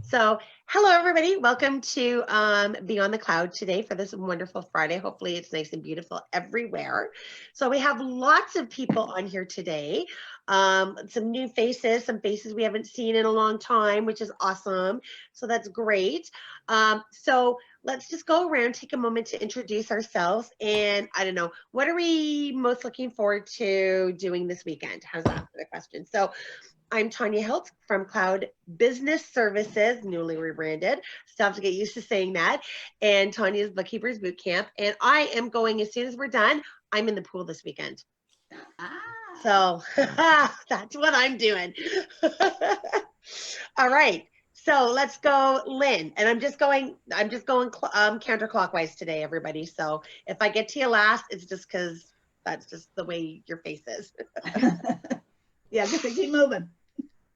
So, hello everybody. Welcome to Beyond the Cloud today for this wonderful Friday. Hopefully it's nice and beautiful everywhere. So we have lots of people on here today. Some new faces, some faces we haven't seen in a long time, which is awesome. So that's great. So let's just go around, take a moment to introduce ourselves. And I don't know, what are we most looking forward to doing this weekend? How's that for the question? So I'm Tanya Hilt from Cloud Business Services, newly rebranded. Still have to get used to saying that. And Tanya's Bookkeepers Bootcamp. And I am going, as soon as we're done, I'm in the pool this weekend. So that's what I'm doing. All right. So let's go, Lynn. And I'm just going counterclockwise today, everybody. So if I get to you last, it's just because that's just the way your face is. Yeah, because they keep moving.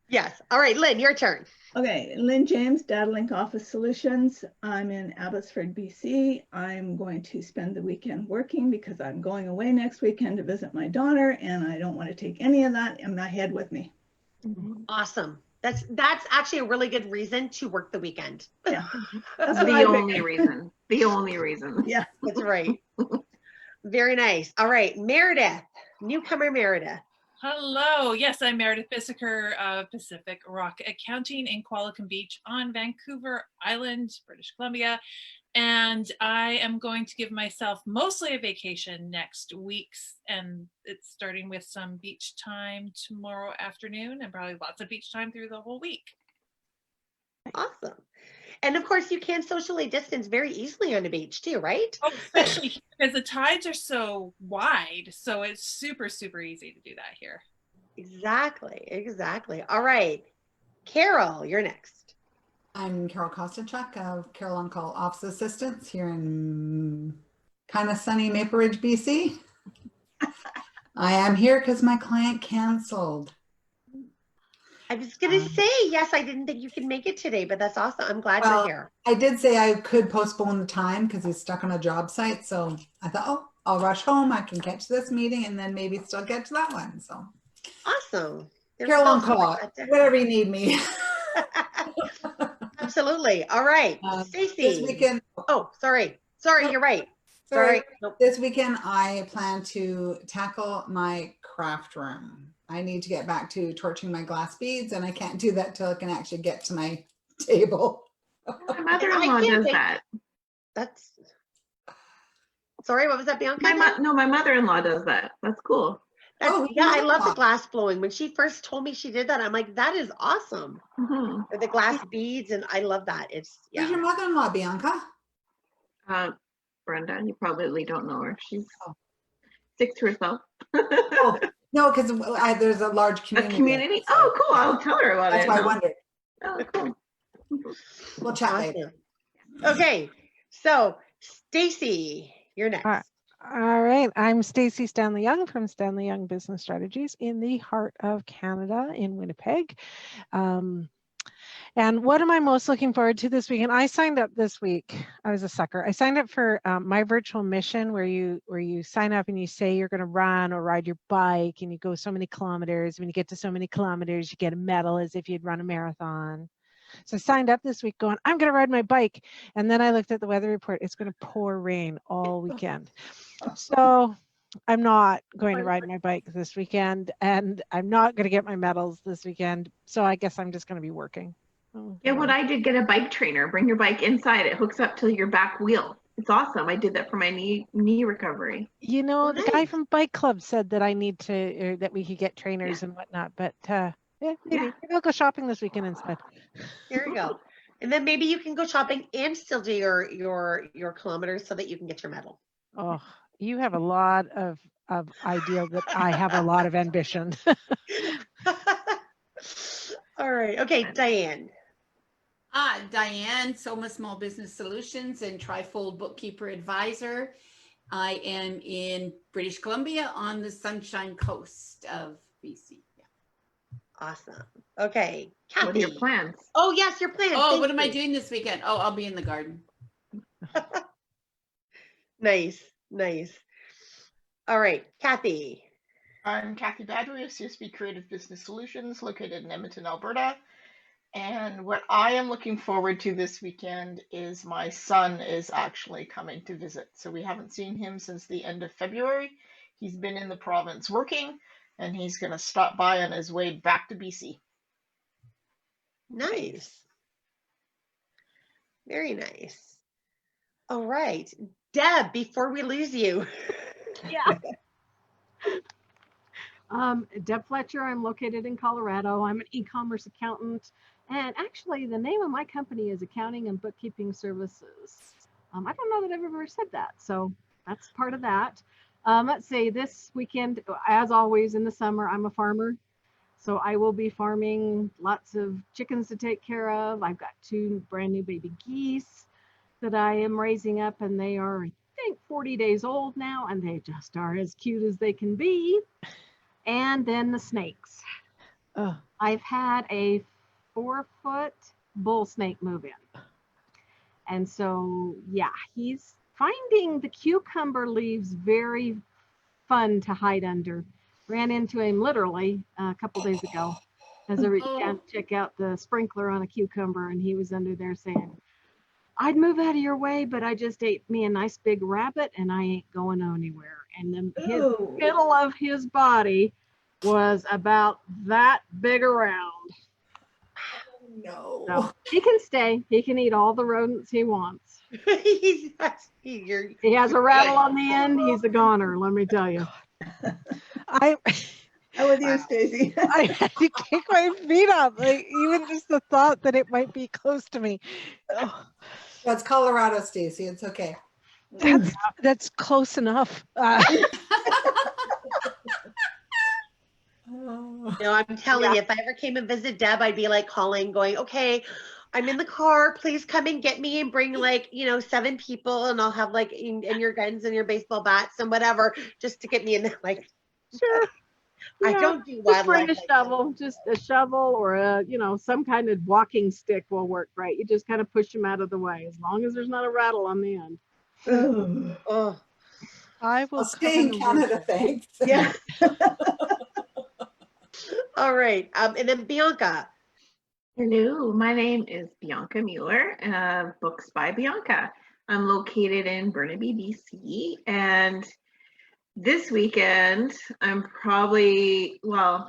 Yes. All right, Lynn, your turn. Okay, Lynn James, DataLink Office Solutions. I'm in Abbotsford, BC. I'm going to spend the weekend working because I'm going away next weekend to visit my daughter, and I don't want to take any of that in my head with me. Awesome. That's actually a really good reason to work the weekend. Yeah, that's the only reason. The only reason. Yeah, that's right. Very nice. All right, Meredith, newcomer Meredith. Hello. Yes, I'm Meredith Bissiker of Pacific Rock Accounting in Qualicum Beach on Vancouver Island, British Columbia. And I am going to give myself mostly a vacation next week. And it's starting with some beach time tomorrow afternoon and probably lots of beach time through the whole week. Awesome. And of course, you can socially distance very easily on the beach too, right? Oh, especially because the tides are so wide. So it's super, super easy to do that here. Exactly. All right. Carol, you're next. I'm Carol Kostenchuk of Carol On Call Office Assistants here in kind of sunny Maple Ridge, BC. I am here because my client canceled. I was going to say, yes, I didn't think you could make it today, but that's awesome. I'm glad you're here. I did say I could postpone the time because he's stuck on a job site. So I thought, oh, I'll rush home. I can catch this meeting and then maybe still get to that one. So awesome. Carol On Call, whatever you need me. Absolutely. All right. Stacey. This weekend. Oh, sorry. Nope. You're right. Sorry. Nope. This weekend, I plan to tackle my craft room. I need to get back to torching my glass beads, and I can't do that till I can actually get to my table. My mother-in-law does that. That's sorry. What was that, Bianca? My mother-in-law does that. That's cool. I love the glass blowing. When she first told me she did that, I'm like, that is awesome. Mm-hmm. The glass beads, and I love that. It's Who's your mother-in-law, Bianca? Brenda. You probably don't know her. She's sick to herself. Oh, no, because there's a large community. A community? Oh, cool. I'll tell her about it. That's why I wondered. Oh, cool. We'll chat later. Okay, so Stacey, you're next. All right, I'm Stacey Stanley Young from Stanley Young Business Strategies in the heart of Canada in Winnipeg. And what am I most looking forward to this weekend? I signed up this week. I was a sucker. I signed up for my virtual mission where you sign up and you say you're going to run or ride your bike and you go so many kilometers. When you get to so many kilometers, you get a medal as if you'd run a marathon. So I signed up this week going, I'm going to ride my bike. And then I looked at the weather report. It's going to pour rain all weekend. So I'm not going to ride my bike this weekend and I'm not going to get my medals this weekend. So I guess I'm just going to be working. Yeah, what I did, get a bike trainer. Bring your bike inside. It hooks up to your back wheel. It's awesome. I did that for my knee recovery. You know, the guy from Bike Club said that I need to, or that we could get trainers and whatnot. But maybe I'll go shopping this weekend instead. There you go. And then maybe you can go shopping and still do your kilometers so that you can get your medal. Oh, you have a lot of ideal that I have a lot of ambition. All right. Okay, Diane. Diane, Soma Small Business Solutions and Trifold Bookkeeper Advisor. I am in British Columbia on the Sunshine Coast of BC. Yeah. Awesome. Okay, Kathy. What are your plans? Oh, yes, your plans. Oh, what am I doing this weekend? Oh, I'll be in the garden. Nice. All right, Kathy. I'm Kathy Badgery of CSB Creative Business Solutions, located in Edmonton, Alberta. And what I am looking forward to this weekend is my son is actually coming to visit. So we haven't seen him since the end of February. He's been in the province working, and he's going to stop by on his way back to BC. Nice. Very nice. All right. Deb, before we lose you. Yeah. Deb Fletcher, I'm located in Colorado. I'm an e-commerce accountant. And actually, the name of my company is Accounting and Bookkeeping Services. I don't know that I've ever said that, so that's part of that. Let's say this weekend, as always in the summer, I'm a farmer. So I will be farming lots of chickens to take care of. I've got 2 brand new baby geese that I am raising up, and they are, I think, 40 days old now, and they just are as cute as they can be. And then the snakes. Oh. I've had a 4-foot bull snake move in. And so, yeah, he's finding the cucumber leaves very fun to hide under. Ran into him literally a couple days ago as I reached down to check out the sprinkler on a cucumber, and he was under there saying, I'd move out of your way, but I just ate me a nice big rabbit and I ain't going anywhere. And the middle of his body was about that big around. No. So he can stay. He can eat all the rodents he wants. He has a rattle on the end. He's a goner, let me tell you. I'm with you, Stacy. I had to kick my feet up. Like, even just the thought that it might be close to me. Oh. That's Colorado, Stacy. It's okay. That's close enough. No, I'm telling you, if I ever came and visit Deb, I'd be like calling, going, okay, I'm in the car. Please come and get me and bring 7 people, and I'll have and your guns and your baseball bats and whatever, just to get me in there. Like, sure. I don't do just wildlife. bring a shovel, just a shovel or some kind of walking stick will work, right? You just kind of push them out of the way, as long as there's not a rattle on the end. Oh. I will stay in Canada, thanks. Yeah. All right. And then Bianca. Hello, my name is Bianca Mueller, Books by Bianca. I'm located in Burnaby, BC, and this weekend, I'm probably,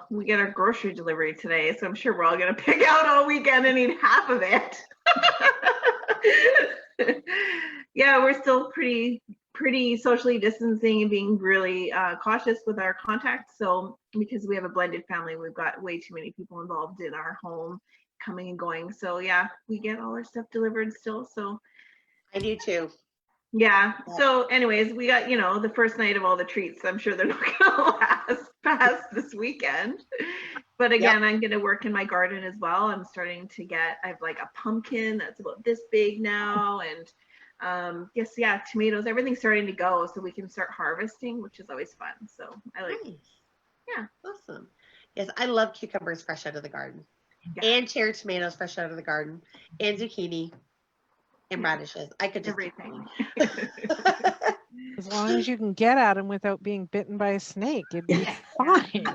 we get our grocery delivery today, so I'm sure we're all going to pick out all weekend and eat half of it. Yeah, we're still pretty socially distancing and being really cautious with our contacts. So because we have a blended family, we've got way too many people involved in our home coming and going. So yeah, we get all our stuff delivered still. So I do too. Yeah. So anyways, we got, the first night of all the treats. I'm sure they're not going to last past this weekend. But again, I'm going to work in my garden as well. I'm starting to I have like a pumpkin that's about this big now. And tomatoes, everything's starting to go. So we can start harvesting, which is always fun. So I like it. Yeah. Awesome. Yes, I love cucumbers fresh out of the garden. Yeah. And cherry tomatoes fresh out of the garden. And zucchini. And radishes. I could just everything. As long as you can get at them without being bitten by a snake, it'd be fine.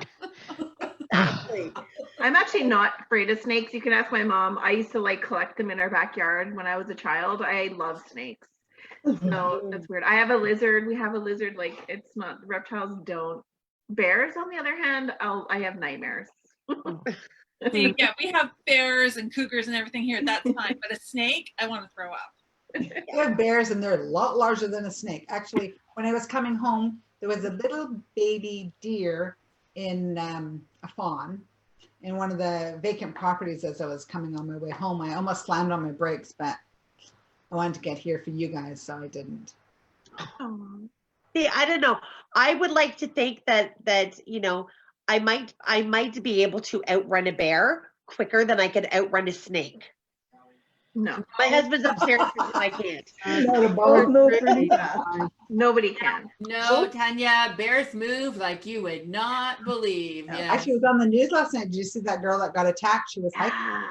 Exactly. I'm actually not afraid of snakes. You can ask my mom. I used to collect them in our backyard when I was a child. I love snakes. So that's weird. I have a lizard. We have a lizard. It's not, reptiles don't. Bears, on the other hand, I have nightmares. See, yeah, we have bears and cougars and everything here. That's fine. But a snake, I want to throw up. We have bears, and they're a lot larger than a snake. Actually, when I was coming home, there was a little baby deer in a fawn in one of the vacant properties as I was coming on my way home. I almost slammed on my brakes, but I wanted to get here for you guys, so I didn't. See, I don't know. I would like to think that I might be able to outrun a bear quicker than I could outrun a snake. No. My husband's upstairs and I can't. Nobody can. No, Tanya, bears move like you would not believe. Yeah. Actually, it was on the news last night. Did you see that girl that got attacked? She was hiking.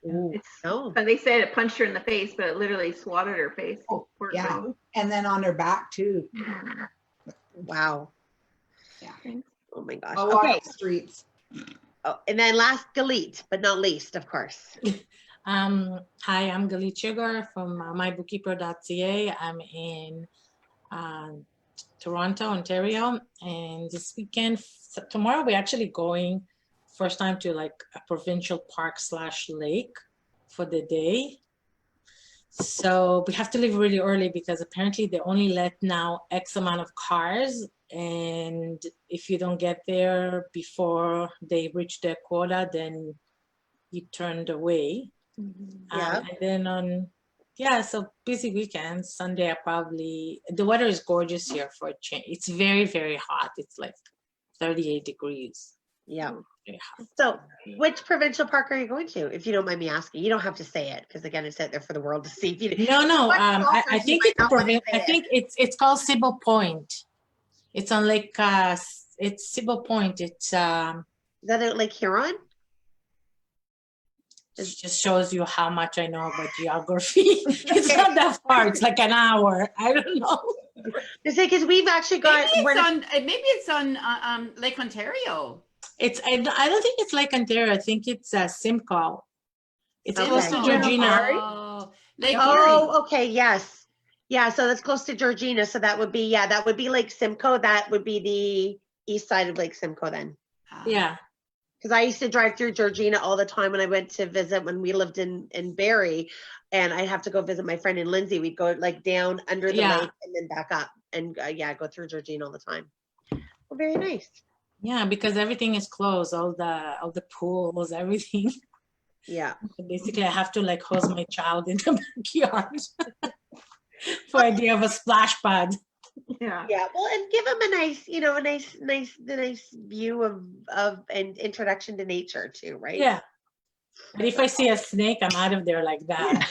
They said it punched her in the face, but it literally swatted her face. Yeah, and then on her back too. Wow. Yeah. Oh my gosh. A lot Okay. of streets. Oh, and then last, Galit, but not least, of course. Hi, I'm Galit Sugar from mybookkeeper.ca. I'm in Toronto, Ontario, and this weekend, tomorrow, we're actually going first time to like a provincial park / lake for the day. So we have to leave really early because apparently they only let now X amount of cars, and if you don't get there before they reach their quota, then you turned away. Yeah. And then so busy weekend. Sunday, the weather is gorgeous here for a change. It's very, very hot. It's like 38 degrees. Yeah. Very hot. So which provincial park are you going to, if you don't mind me asking? You don't have to say it because again, it's out there for the world to see. If you No. I think it's I think it's called Sybil Point. It's on Lake. It's Sybil Point. It's Is that out Lake Huron? it just shows you how much I know about geography. It's not that far. It's like an hour. I don't know. Because we've actually got Maybe it's on Lake Ontario. I don't think it's Lake Ontario. I think it's Simcoe. It's Okay. close to Georgina. Oh, Lake Erie. Oh, okay, yes. Yeah, so that's close to Georgina. So that would be Lake Simcoe. That would be the east side of Lake Simcoe then. Yeah. Because I used to drive through Georgina all the time when I went to visit when we lived in Barrie, and I'd have to go visit my friend in Lindsay. We'd go like down under the lake and then back up and go through Georgina all the time. Well, very nice. Yeah, because everything is closed, all the pools, everything. Yeah. Basically, I have to like hose my child in the backyard for idea of a splash pad. Yeah. Yeah. Well, and give them a nice view of an introduction to nature too, right? Yeah. But if I see a snake, I'm out of there like that.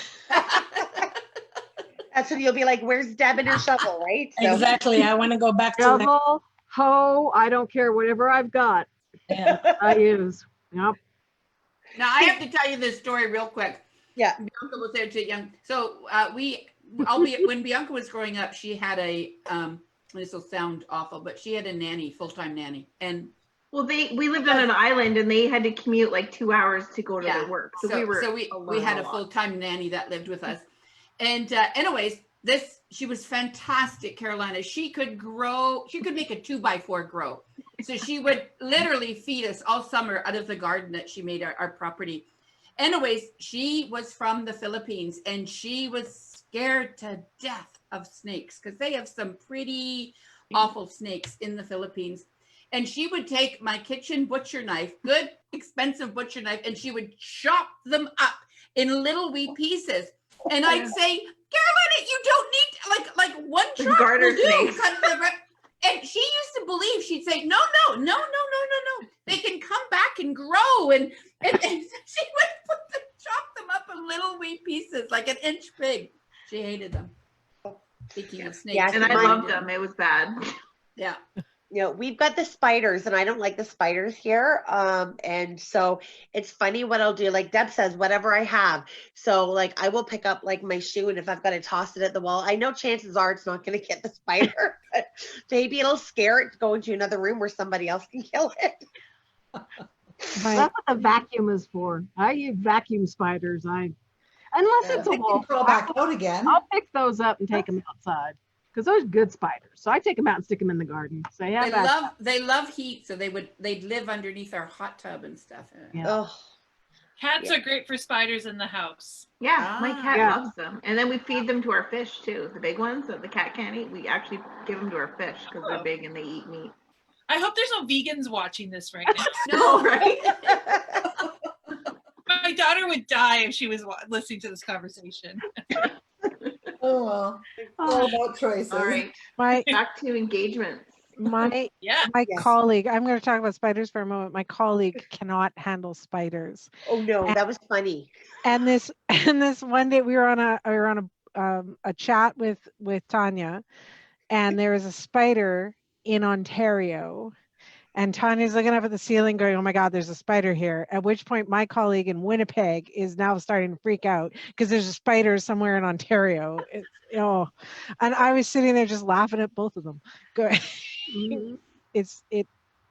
That's when you'll be like, "Where's Deb and her shovel?" Right? So. Exactly. I want to go back to like, Shovel, hoe, I don't care, whatever I've got, yeah. I use. Yep. Now I have to tell you this story real quick. Yeah. Bianca was there too young. So albeit when Bianca was growing up, she had a this will sound awful, but she had a nanny, full-time nanny. And well, we lived on an island and they had to commute like 2 hours to go to their work. So we had a full-time nanny that lived with us. And anyways, she was fantastic, Carolina. She could make a 2x4 grow. So she would literally feed us all summer out of the garden that she made our property. Anyways, she was from the Philippines and she was scared to death of snakes because they have some pretty awful snakes in the Philippines. And she would take my kitchen butcher knife, good, expensive butcher knife, and she would chop them up in little wee pieces. And I'd say, Carolina, you don't need like one chop will do. And she used to believe, she'd say, no. They can come back and grow. And she would chop them up in little wee pieces, like an inch big. She hated them. Speaking of snakes. Yeah, and I loved them. It was bad. Yeah. We've got the spiders and I don't like the spiders here. And so it's funny what I'll do. Like Deb says, whatever I have. So like I will pick up like my shoe and if I've got to toss it at the wall, I know chances are it's not going to get the spider, but maybe it'll scare it to go into another room where somebody else can kill it. That's what the vacuum is for. I use vacuum spiders. Unless it's a wolf, Crawl back out again. I'll pick those up and take them outside. Because those are good spiders. So I take them out and stick them in the garden. So yeah, they love heat, so they'd live underneath our hot tub and stuff. Yeah. Oh, Cats are great for spiders in the house. Yeah, my cat Yeah. loves them. And then we feed them to our fish too. The big ones that the cat can't eat, we actually give them to our fish because they're big and they eat meat. I hope there's no vegans watching this right now. No, right? My daughter would die if she was listening to this conversation. Oh well. All about choices. All right. My Back to engagements. my Yeah. my Yes. colleague, I'm going to talk about spiders for a moment. My colleague cannot handle spiders. oh no, that was funny. And this one day we were on a chat with Tanya, and there was a spider in Ontario. And Tanya's looking up at the ceiling going, oh my God, there's a spider here. At which point my colleague in Winnipeg is now starting to freak out because there's a spider somewhere in Ontario. And I was sitting there just laughing at both of them. Mhm.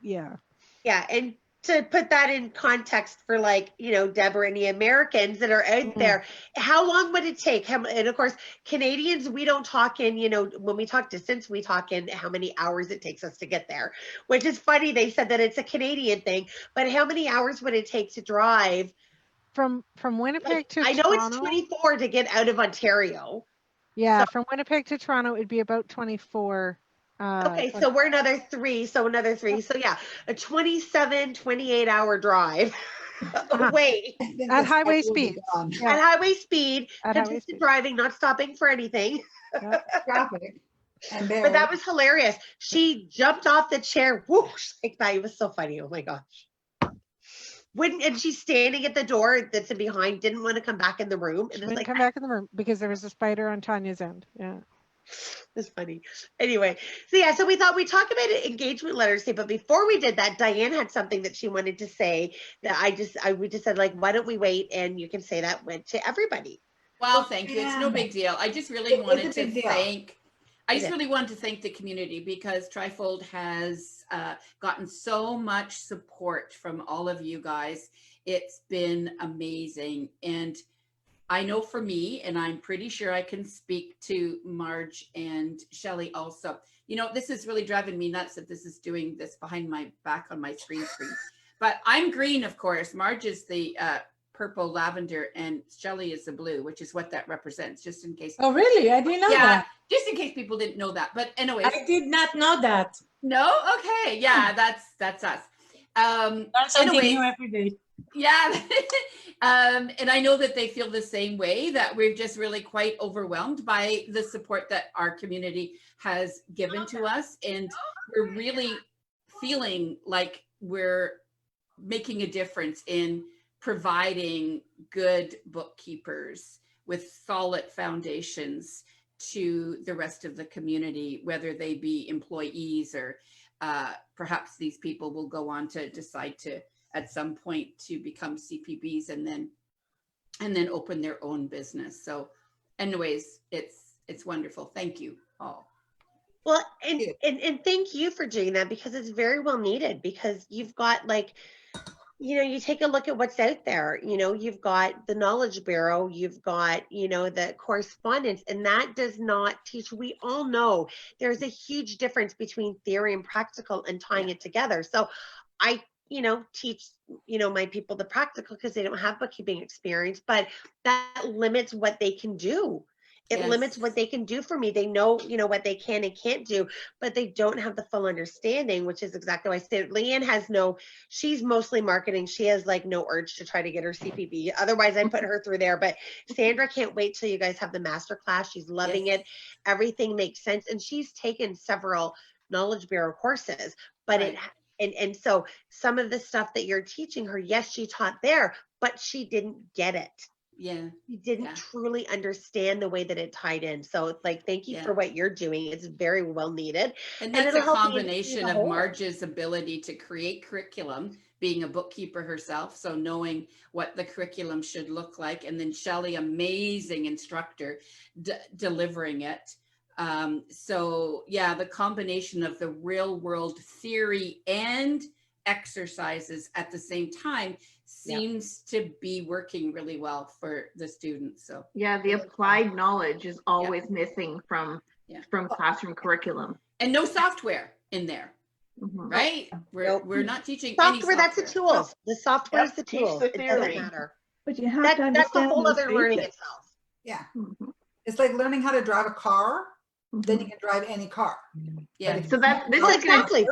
Yeah. Yeah, and to put that in context for like, you know, Deb or any Americans that are out there, how long would it take? And of course, Canadians, we don't talk in, you know, when we talk distance, we talk in how many hours it takes us to get there, which is funny. They said that it's a Canadian thing, but how many hours would it take to drive? From Winnipeg to I know Toronto? it's 24 to get out of Ontario. Yeah, So- from Winnipeg to Toronto, it'd be about 24. Okay, so we're another 3. So another 3. So yeah, a 27, 28-hour drive away I think At the highway schedule will be speeds. gone. Yeah. at highway speed, At highway consistent speed. driving, not stopping for anything. Traffic and But that bears. was hilarious. She jumped off the chair, whoosh, like that. It was so funny. Oh my gosh. And she's standing at the door that's behind, didn't want to come back in the room. And it's Wouldn't like, come back in the room because there was a spider on Tanya's end. Yeah. it's funny. Anyway, so yeah, so we thought we'd talk about engagement letters today, but before we did that, Diane had something that she wanted to say that we just said, like, why don't we wait and you can say that went to everybody. Well, thank you. It's no big deal. I just really wanted to thank, really wanted to thank the community because Trifold has gotten so much support from all of you guys. It's been amazing. And I know for me, and I'm pretty sure I can speak to Marge and Shelley also, you know, this is really driving me nuts that this is doing this behind my back on my screen. But I'm green, of course. Marge is the purple lavender and Shelley is the blue, which is what that represents, just in case. Oh, really? I didn't know that. Just in case people didn't know that. But anyways. I did not know that. No? Okay. Yeah, that's us. Learn something new every day. Yeah. And I know that they feel the same way, that we're just really quite overwhelmed by the support that our community has given to us. And we're really feeling like we're making a difference in providing good bookkeepers with solid foundations to the rest of the community, whether they be employees or perhaps these people will go on to decide to at some point to become CPBs and then open their own business. So anyways, it's wonderful. Thank you all. Well, and thank you for doing that because it's very well needed, because you've got, like, you know, you take a look at what's out there, you know, you've got the Knowledge Bureau, you've got, you know, the correspondence, and that does not teach. We all know there's a huge difference between theory and practical and tying it together. So I, you know, teach, you know, my people the practical because they don't have bookkeeping experience, but that limits what they can do. It limits what they can do for me. They know, you know, what they can and can't do, but they don't have the full understanding, which is exactly why I said Leanne has she's mostly marketing. She has like no urge to try to get her CPB. Otherwise I put her through there, but Sandra can't wait till you guys have the master class. She's loving it. Everything makes sense. And she's taken several Knowledge Bureau courses, but and so some of the stuff that you're teaching her, yes, she taught there, but she didn't get it. Yeah. You didn't truly understand the way that it tied in. So it's like, thank you for what you're doing. It's very well needed. And that's a combination of Marge's ability to create curriculum, being a bookkeeper herself, so knowing what the curriculum should look like, and then Shelley, amazing instructor, delivering it. So yeah, the combination of the real world theory and exercises at the same time seems to be working really well for the students. So yeah, the applied knowledge is always missing from classroom curriculum, and no software in there. Right? We're not teaching software. Any software. That's the tools. The software is the tools. The It theory. doesn't matter. But you have to understand that's a whole other learning basics. itself. Yeah. It's like learning how to drive a car, then you can drive any car. Yeah. So this Well, is exactly,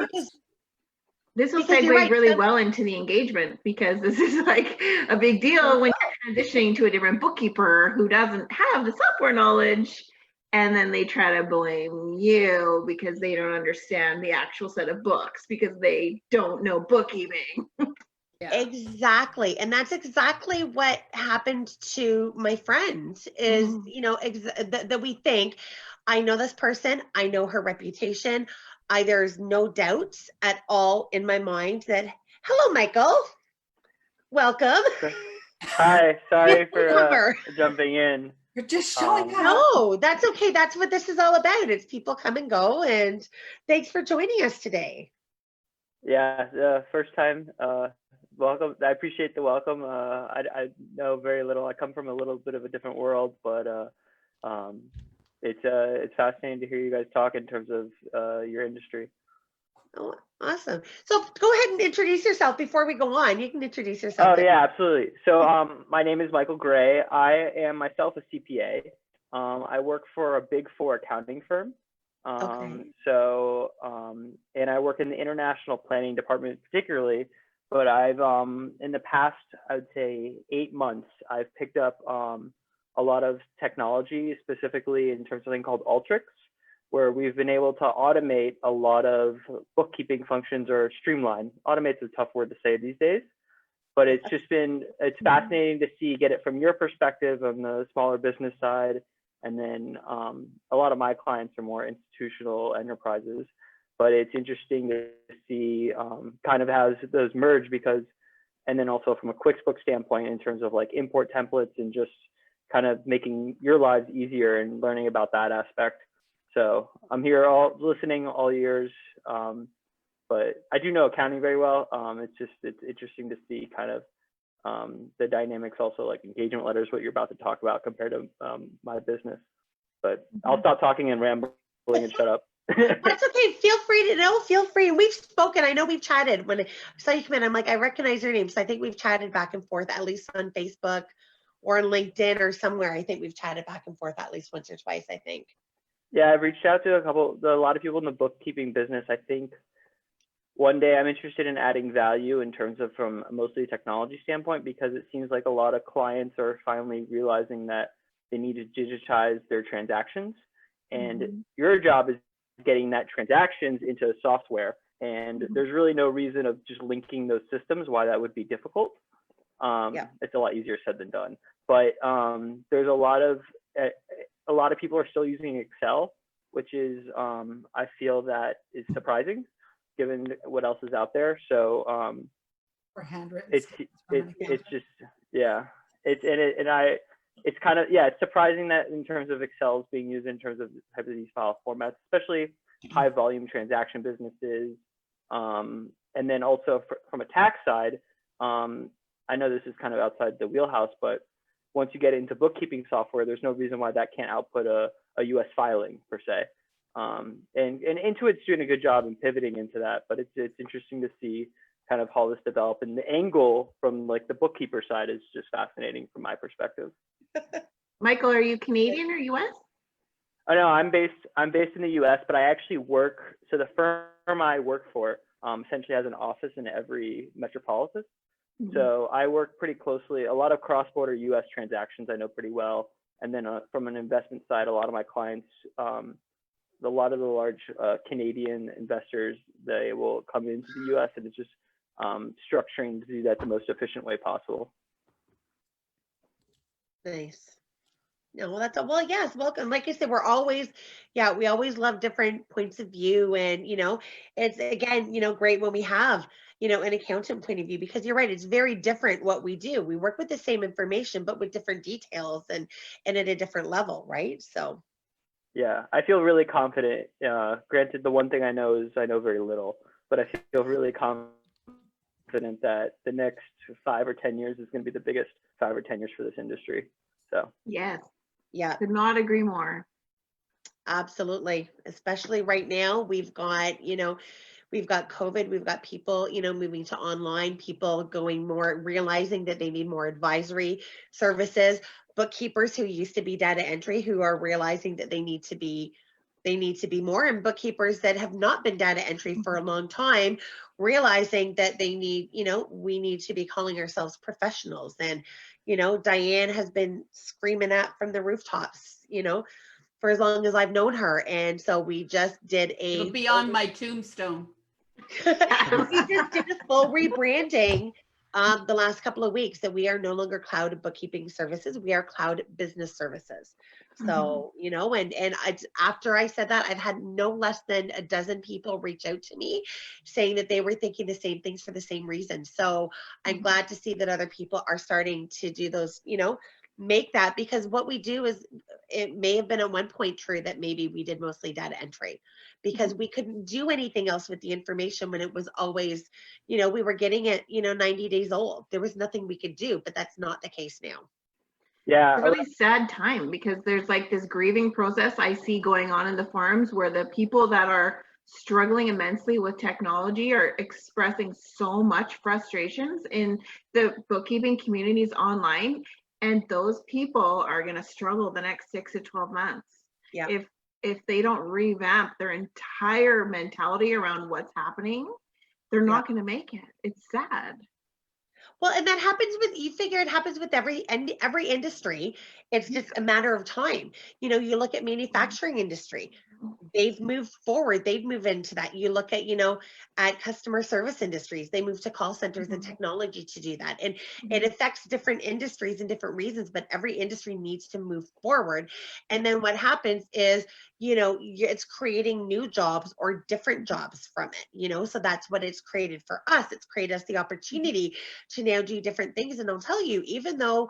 this will because you're segue right, really well into the engagement, because this is like a big deal when you're transitioning to a different bookkeeper who doesn't have the software knowledge, and then they try to blame you because they don't understand the actual set of books because they don't know bookkeeping. Exactly. And that's exactly what happened to my friends is, you know, that we think, I know this person, I know her reputation. There's no doubts at all in my mind that, hello, Michael. Welcome. Hi, sorry for jumping in. You're just showing up. No, that's okay. That's what this is all about. It's people come and go, and thanks for joining us today. Yeah, the first time welcome. I appreciate the welcome. I know very little. I come from a little bit of a different world, but it's fascinating to hear you guys talk in terms of your industry. Oh, awesome. So go ahead and introduce yourself before we go on. You can introduce yourself. Oh, yeah, absolutely. So my name is Michael Gray. I am myself a CPA. I work for a Big Four accounting firm. Okay. And I work in the international planning department particularly, but I've in the past, I would say 8 months, I've picked up a lot of technology, specifically in terms of something called Alteryx, where we've been able to automate a lot of bookkeeping functions, or streamline. Automate's a tough word to say these days, but it's fascinating to see, get it from your perspective on the smaller business side. And then a lot of my clients are more institutional enterprises, but it's interesting to see kind of how those merge, because, and then also from a QuickBooks standpoint in terms of like import templates and just kind of making your lives easier and learning about that aspect. So I'm here listening all ears, but I do know accounting very well. It's interesting to see kind of the dynamics, also like engagement letters, what you're about to talk about compared to my business. But I'll stop talking and rambling and shut up. That's okay. Feel free. And we've spoken. I know we've chatted. When I saw you come in, I'm like, I recognize your name. So I think we've chatted back and forth, at least on Facebook or on LinkedIn or somewhere. I think we've chatted back and forth at least once or twice, I think. Yeah, I've reached out to a lot of people in the bookkeeping business. I think one day I'm interested in adding value in terms of from mostly a technology standpoint, because it seems like a lot of clients are finally realizing that they need to digitize their transactions. And your job is getting that transactions into software. And there's really no reason of just linking those systems, why that would be difficult. It's a lot easier said than done. But there's a lot of people are still using Excel, which is, I feel that is surprising given what else is out there. So for handwritten, it's just, yeah, it's kind of, yeah, it's surprising that in terms of Excel is being used in terms of type of these file formats, especially high volume transaction businesses. And then also from a tax side, I know this is kind of outside the wheelhouse, but once you get into bookkeeping software, there's no reason why that can't output a US filing per se. And Intuit's doing a good job in pivoting into that, but it's interesting to see kind of how this developed, and the angle from like the bookkeeper side is just fascinating from my perspective. Michael, are you Canadian or US? Oh no, I'm based in the US, but I actually work, so the firm I work for essentially has an office in every metropolis. So I work pretty closely, a lot of cross-border US transactions I know pretty well. And then from an investment side, a lot of my clients, a lot of the large Canadian investors, they will come into the US, and it's just structuring to do that the most efficient way possible. Nice. No, well, well, yes, welcome. Like I said, we always love different points of view. And, it's, again, great when we have, an accountant point of view, because you're right, it's very different what we do. We work with the same information, but with different details and at a different level, right? So. Yeah, I feel really confident. Granted, the one thing I know is I know very little, but I feel really confident that the next 5 or 10 years is going to be the biggest 5 or 10 years for this industry. So. Yes. Yeah. Could not agree more. Absolutely. Especially right now, we've got COVID, we've got people, moving to online, people going more, realizing that they need more advisory services, bookkeepers who used to be data entry, who are realizing that they need to be more, and bookkeepers that have not been data entry for a long time, realizing that they need, we need to be calling ourselves professionals. And, Diane has been screaming at from the rooftops, for as long as I've known her. And so we just did It'll be on my tombstone. We just did a full rebranding the last couple of weeks, that we are no longer cloud bookkeeping services, we are cloud business services. So, and after I said that, I've had no less than a dozen people reach out to me saying that they were thinking the same things for the same reason. So I'm glad to see that other people are starting to do those, make that, because what we do is it may have been at one point true that maybe we did mostly data entry because we couldn't do anything else with the information when it was always, we were getting it, 90 days old. There was nothing we could do, but that's not the case now. Yeah. It's a really sad time because there's like this grieving process I see going on in the farms where the people that are struggling immensely with technology are expressing so much frustrations in the bookkeeping communities online, and those people are going to struggle the next 6 to 12 months. Yeah. If they don't revamp their entire mentality around what's happening, they're not going to make it. It's sad. Well, and that happens with, you figure it happens with every industry. It's just a matter of time. You look at manufacturing industry, they've moved forward. They've moved into that. You look at, at customer service industries, they move to call centers and technology to do that. And it affects different industries and different reasons, but every industry needs to move forward. And then what happens is, it's creating new jobs or different jobs from it, so that's what it's created for us. It's created us the opportunity to now do different things. And I'll tell you, even though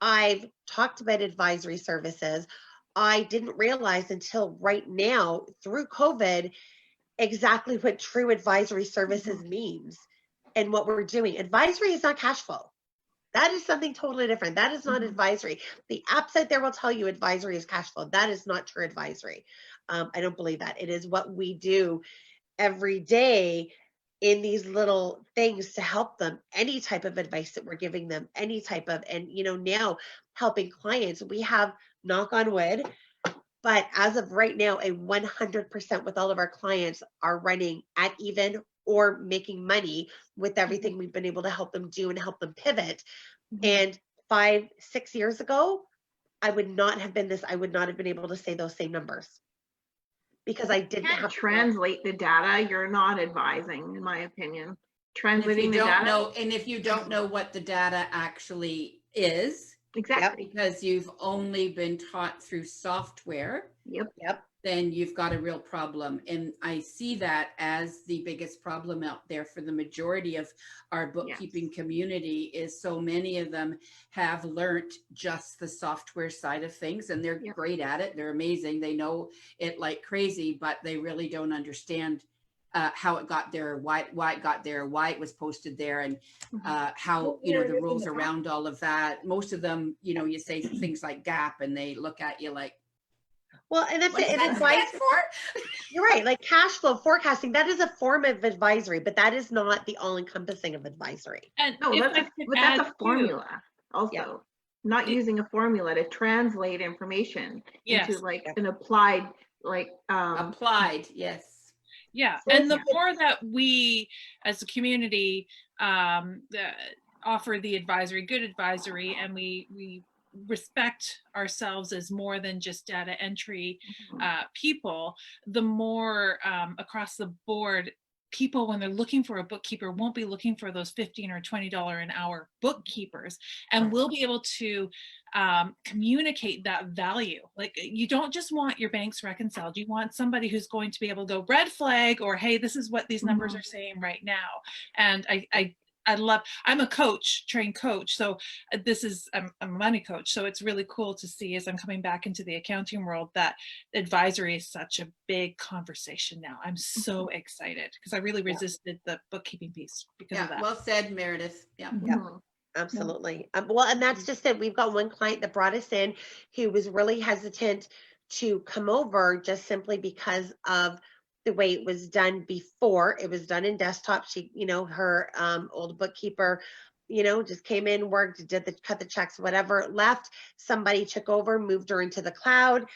I've talked about advisory services, I didn't realize until right now through COVID exactly what true advisory services means and what we're doing. Advisory is not cash flow. That is something totally different. That is not advisory. The apps out there will tell you advisory is cash flow. That is not true advisory. I don't believe that. It is what we do every day in these little things to help them, any type of advice that we're giving them, any type of, and now helping clients. We have, knock on wood, but as of right now, a 100% with all of our clients are running at even or making money with everything we've been able to help them do and help them pivot. And 5-6 years ago, I would not have been able to say those same numbers because I didn't have to translate the data. You're not advising, in my opinion. Translating the data. And if you don't know what the data actually is, exactly, because you've only been taught through software, then you've got a real problem. And I see that as the biggest problem out there for the majority of our bookkeeping community is so many of them have learned just the software side of things, and they're great at it. They're amazing. They know it like crazy, but they really don't understand how it got there, why it got there, why it was posted there, and how, the rules around all of that. Most of them, you say things like gap and they look at you like, well, and that's it. Advice for? You're right. Like cash flow forecasting, that is a form of advisory, but that is not the all-encompassing of advisory. And no, that's a formula also. Not using a formula to translate information into like an applied, applied, yes. Yeah, and the more that we as a community offer the advisory, good advisory, and we respect ourselves as more than just data entry people, the more across the board people, when they're looking for a bookkeeper, won't be looking for those $15 or $20 an hour bookkeepers, and we'll be able to communicate that value. Like, you don't just want your banks reconciled, you want somebody who's going to be able to go red flag, or hey, this is what these numbers are saying right now. And I'm a trained coach. So I'm a money coach. So it's really cool to see, as I'm coming back into the accounting world, that advisory is such a big conversation now. I'm so excited because I really resisted the bookkeeping piece because of that. Well said, Meredith. Absolutely. Well, and that's just it. We've got one client that brought us in who was really hesitant to come over just simply because of the way it was done before. It was done in desktop. She, her old bookkeeper, just came in, worked, cut the checks, whatever, left. Somebody took over, moved her into the cloud,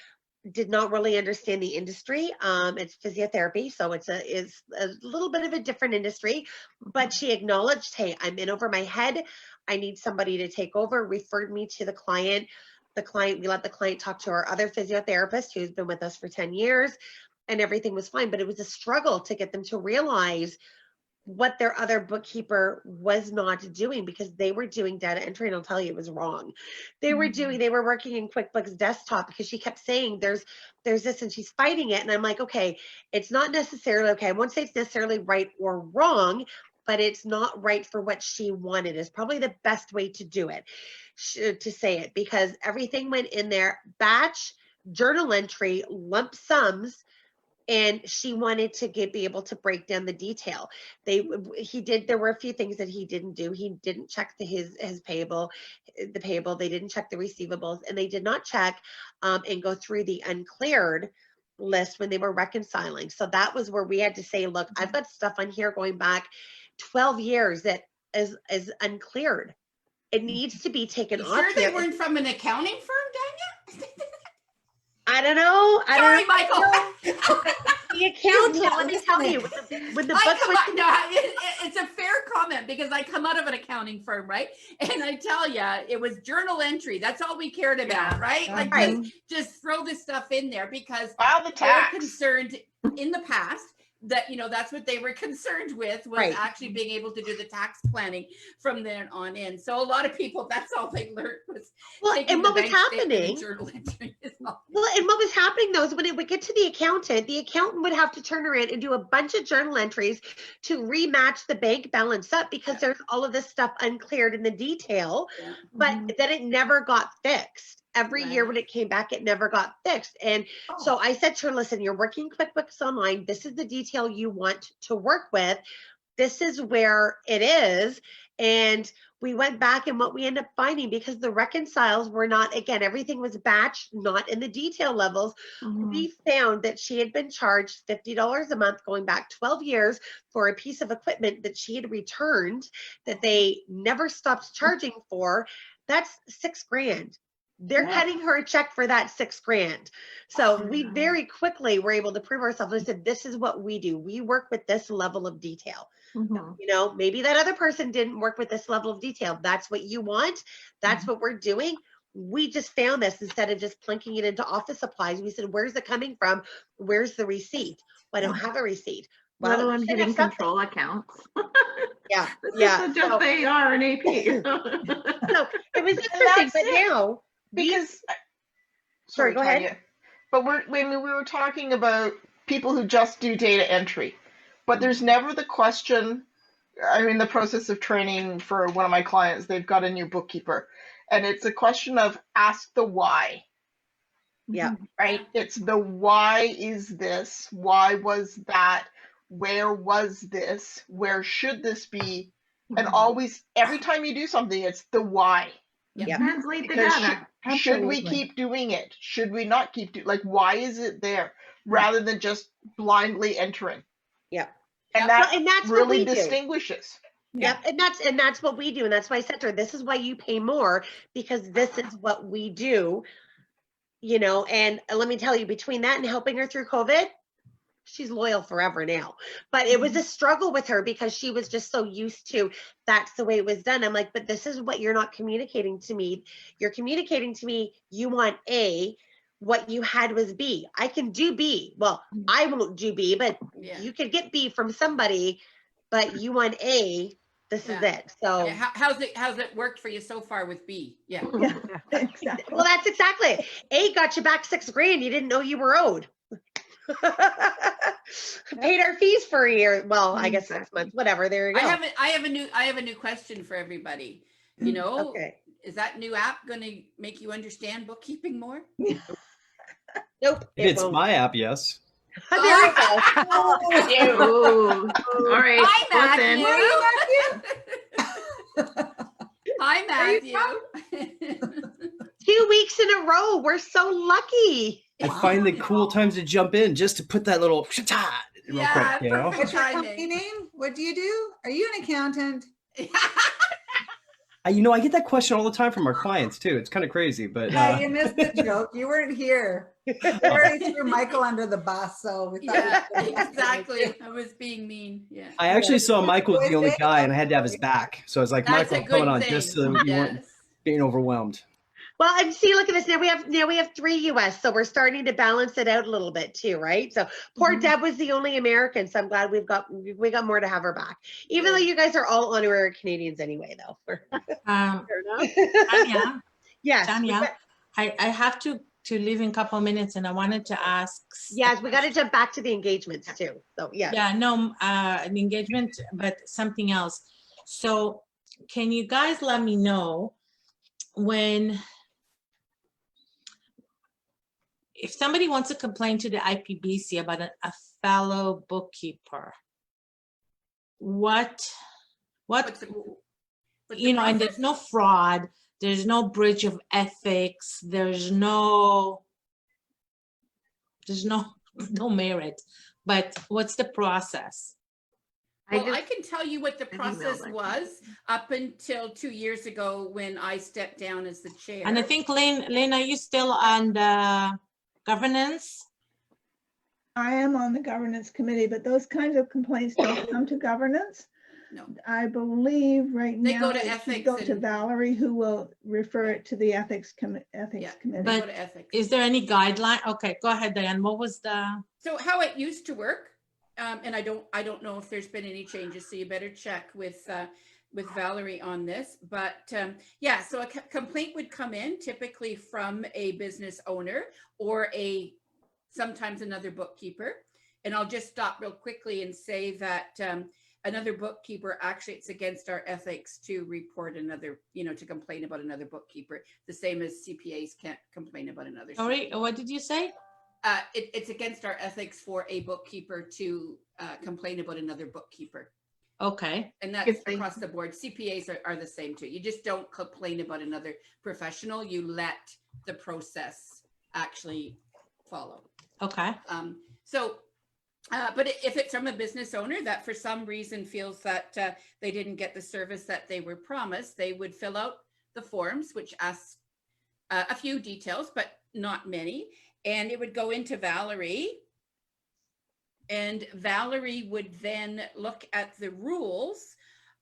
did not really understand the industry. It's physiotherapy, so it's a little bit of a different industry, but she acknowledged, hey, I'm in over my head. I need somebody to take over, referred me to the client. We let the client talk to our other physiotherapist who's been with us for 10 years. And everything was fine, but it was a struggle to get them to realize what their other bookkeeper was not doing, because they were doing data entry, and I'll tell you, it was wrong. They were working in QuickBooks Desktop, because she kept saying there's this, and she's fighting it. And I'm like, okay, it's not necessarily, okay, I won't say it's necessarily right or wrong. but it's not right for what she wanted is probably the best way to do it, to say it, because everything went in there, batch, journal entry, lump sums, and she wanted to be able to break down the detail. There were a few things that he didn't do. He didn't check his payable, they didn't check the receivables, and they did not check and go through the uncleared list when they were reconciling. So that was where we had to say, look, I've got stuff on here going back 12 years that is uncleared. It needs to be taken off. Sure they weren't from an accounting firm, Tanya? I don't know. Sorry, Michael. The accountant, let me tell you, when the book it's a fair comment because I come out of an accounting firm, right? And I tell you, it was journal entry. That's all we cared about, right? Like just throw this stuff in there because they're concerned in the past that, you know, that's what they were concerned with was actually being able to do the tax planning from then on in. So a lot of people, that's all they learned was and what was happening. And what was happening though is when it would get to the accountant would have to turn around and do a bunch of journal entries to rematch the bank balance up because there's all of this stuff uncleared in the detail, but then it never got fixed. Every year when it came back, it never got fixed. And so I said to her, listen, you're working QuickBooks Online. This is the detail you want to work with. This is where it is. And we went back and what we ended up finding, because the reconciles were not, again, everything was batched, not in the detail levels. We found that she had been charged $50 a month going back 12 years for a piece of equipment that she had returned that they never stopped charging for. That's $6,000. They're cutting her a check for that $6,000. So we very quickly were able to prove ourselves. I said, this is what we do. We work with this level of detail. You know, maybe that other person didn't work with this level of detail. That's what you want. That's what we're doing. We just found this instead of just plunking it into office supplies. We said, where's it coming from? Where's the receipt? Well, I don't have a receipt. Let Well, alone getting control accounts. Just AR and AP. So it was interesting, but now because sorry, go ahead. But we were talking about people who just do data entry, but there's never the question. I'm in the process of training for one of my clients. They've got a new bookkeeper, and it's a question of ask the why. Yeah. Right. It's the why is this? Why was that? Where was this? Where should this be? And always, every time you do something, it's the why. Translate the data. Should we keep doing it? Should we not keep doing? Like, why is it there? Rather than just blindly entering. And that's really what we distinguishes. And that's what we do. And that's why I said to her, this is why you pay more, because this is what we do. You know, and let me tell you, between that and helping her through COVID, she's loyal forever now. But it was a struggle with her because she was just so used to that's the way it was done. I'm like, but this is what you're not communicating to me. You're communicating to me, you want A, what you had was B. I can do B. Well, I won't do B, but you could get B from somebody, but you want A. This is it. So how's it worked for you so far with B? Exactly. Well, that's exactly it. A got you back $6,000 you didn't know you were owed. Paid our fees for a year. Well, I guess 6 months, whatever. There you go. I have a new question for everybody. You know, is that new app going to make you understand bookkeeping more? Nope. It's my app, yes. There we go. All right. Hi, Matthew. Hi, Matthew. 2 weeks in a row. We're so lucky. I find the cool times to jump in just to put that little real quick, you know? What's your company name? What do you do? Are you an accountant? You know, I get that question all the time from our clients too. It's kind of crazy, but yeah, you missed the joke. You weren't here. You already threw Michael under the bus, so we thought exactly. I was being mean. Yeah. I actually saw Michael was the only guy, and I had to have his back. So I was like, That's Michael, coming on, just so you weren't being overwhelmed. Well, and see, look at this. Now we have 3 US, so we're starting to balance it out a little bit too, right? So poor Deb was the only American, so I'm glad we got more to have her back. Even though you guys are all honorary Canadians anyway, though. Tanya, yes, Tanya, I have to to leave in a couple of minutes, and I wanted to ask. Yes, we got to jump back to the engagements too. So yeah. Yeah, no, an engagement, but something else. So can you guys let me know when, if somebody wants to complain to the IPBC about a fellow bookkeeper, what, What's the you know, and there's process? no fraud, there's no breach of ethics, there's no merit, but what's the process? Well, I can tell you what the I emailed process it. was up until 2 years ago when I stepped down as the chair. And I think, Lynn, are you still on the governance? I am on the governance committee, but those kinds of complaints don't come to governance. No. I believe right They now go to it should ethics go to and- Valerie, who will refer it to the ethics Yeah, committee. they But go to ethics. is there any guideline? Okay, go ahead, Diane. What was the? So how it used to work, and I don't know if there's been any changes, so you better check with Valerie on this. But yeah, so a complaint would come in typically from a business owner or sometimes another bookkeeper. And I'll just stop real quickly and say that another bookkeeper, actually it's against our ethics to report another, to complain about another bookkeeper, the same as CPAs can't complain about another. Sorry, what did you say? It's against our ethics for a bookkeeper to complain about another bookkeeper. Okay. And that's across the board. CPAs are the same too. You just don't complain about another professional. You let the process actually follow. Okay. But if it's from a business owner that for some reason feels that they didn't get the service that they were promised, they would fill out the forms, which asks a few details, but not many. And it would go into Valerie. And Valerie would then look at the rules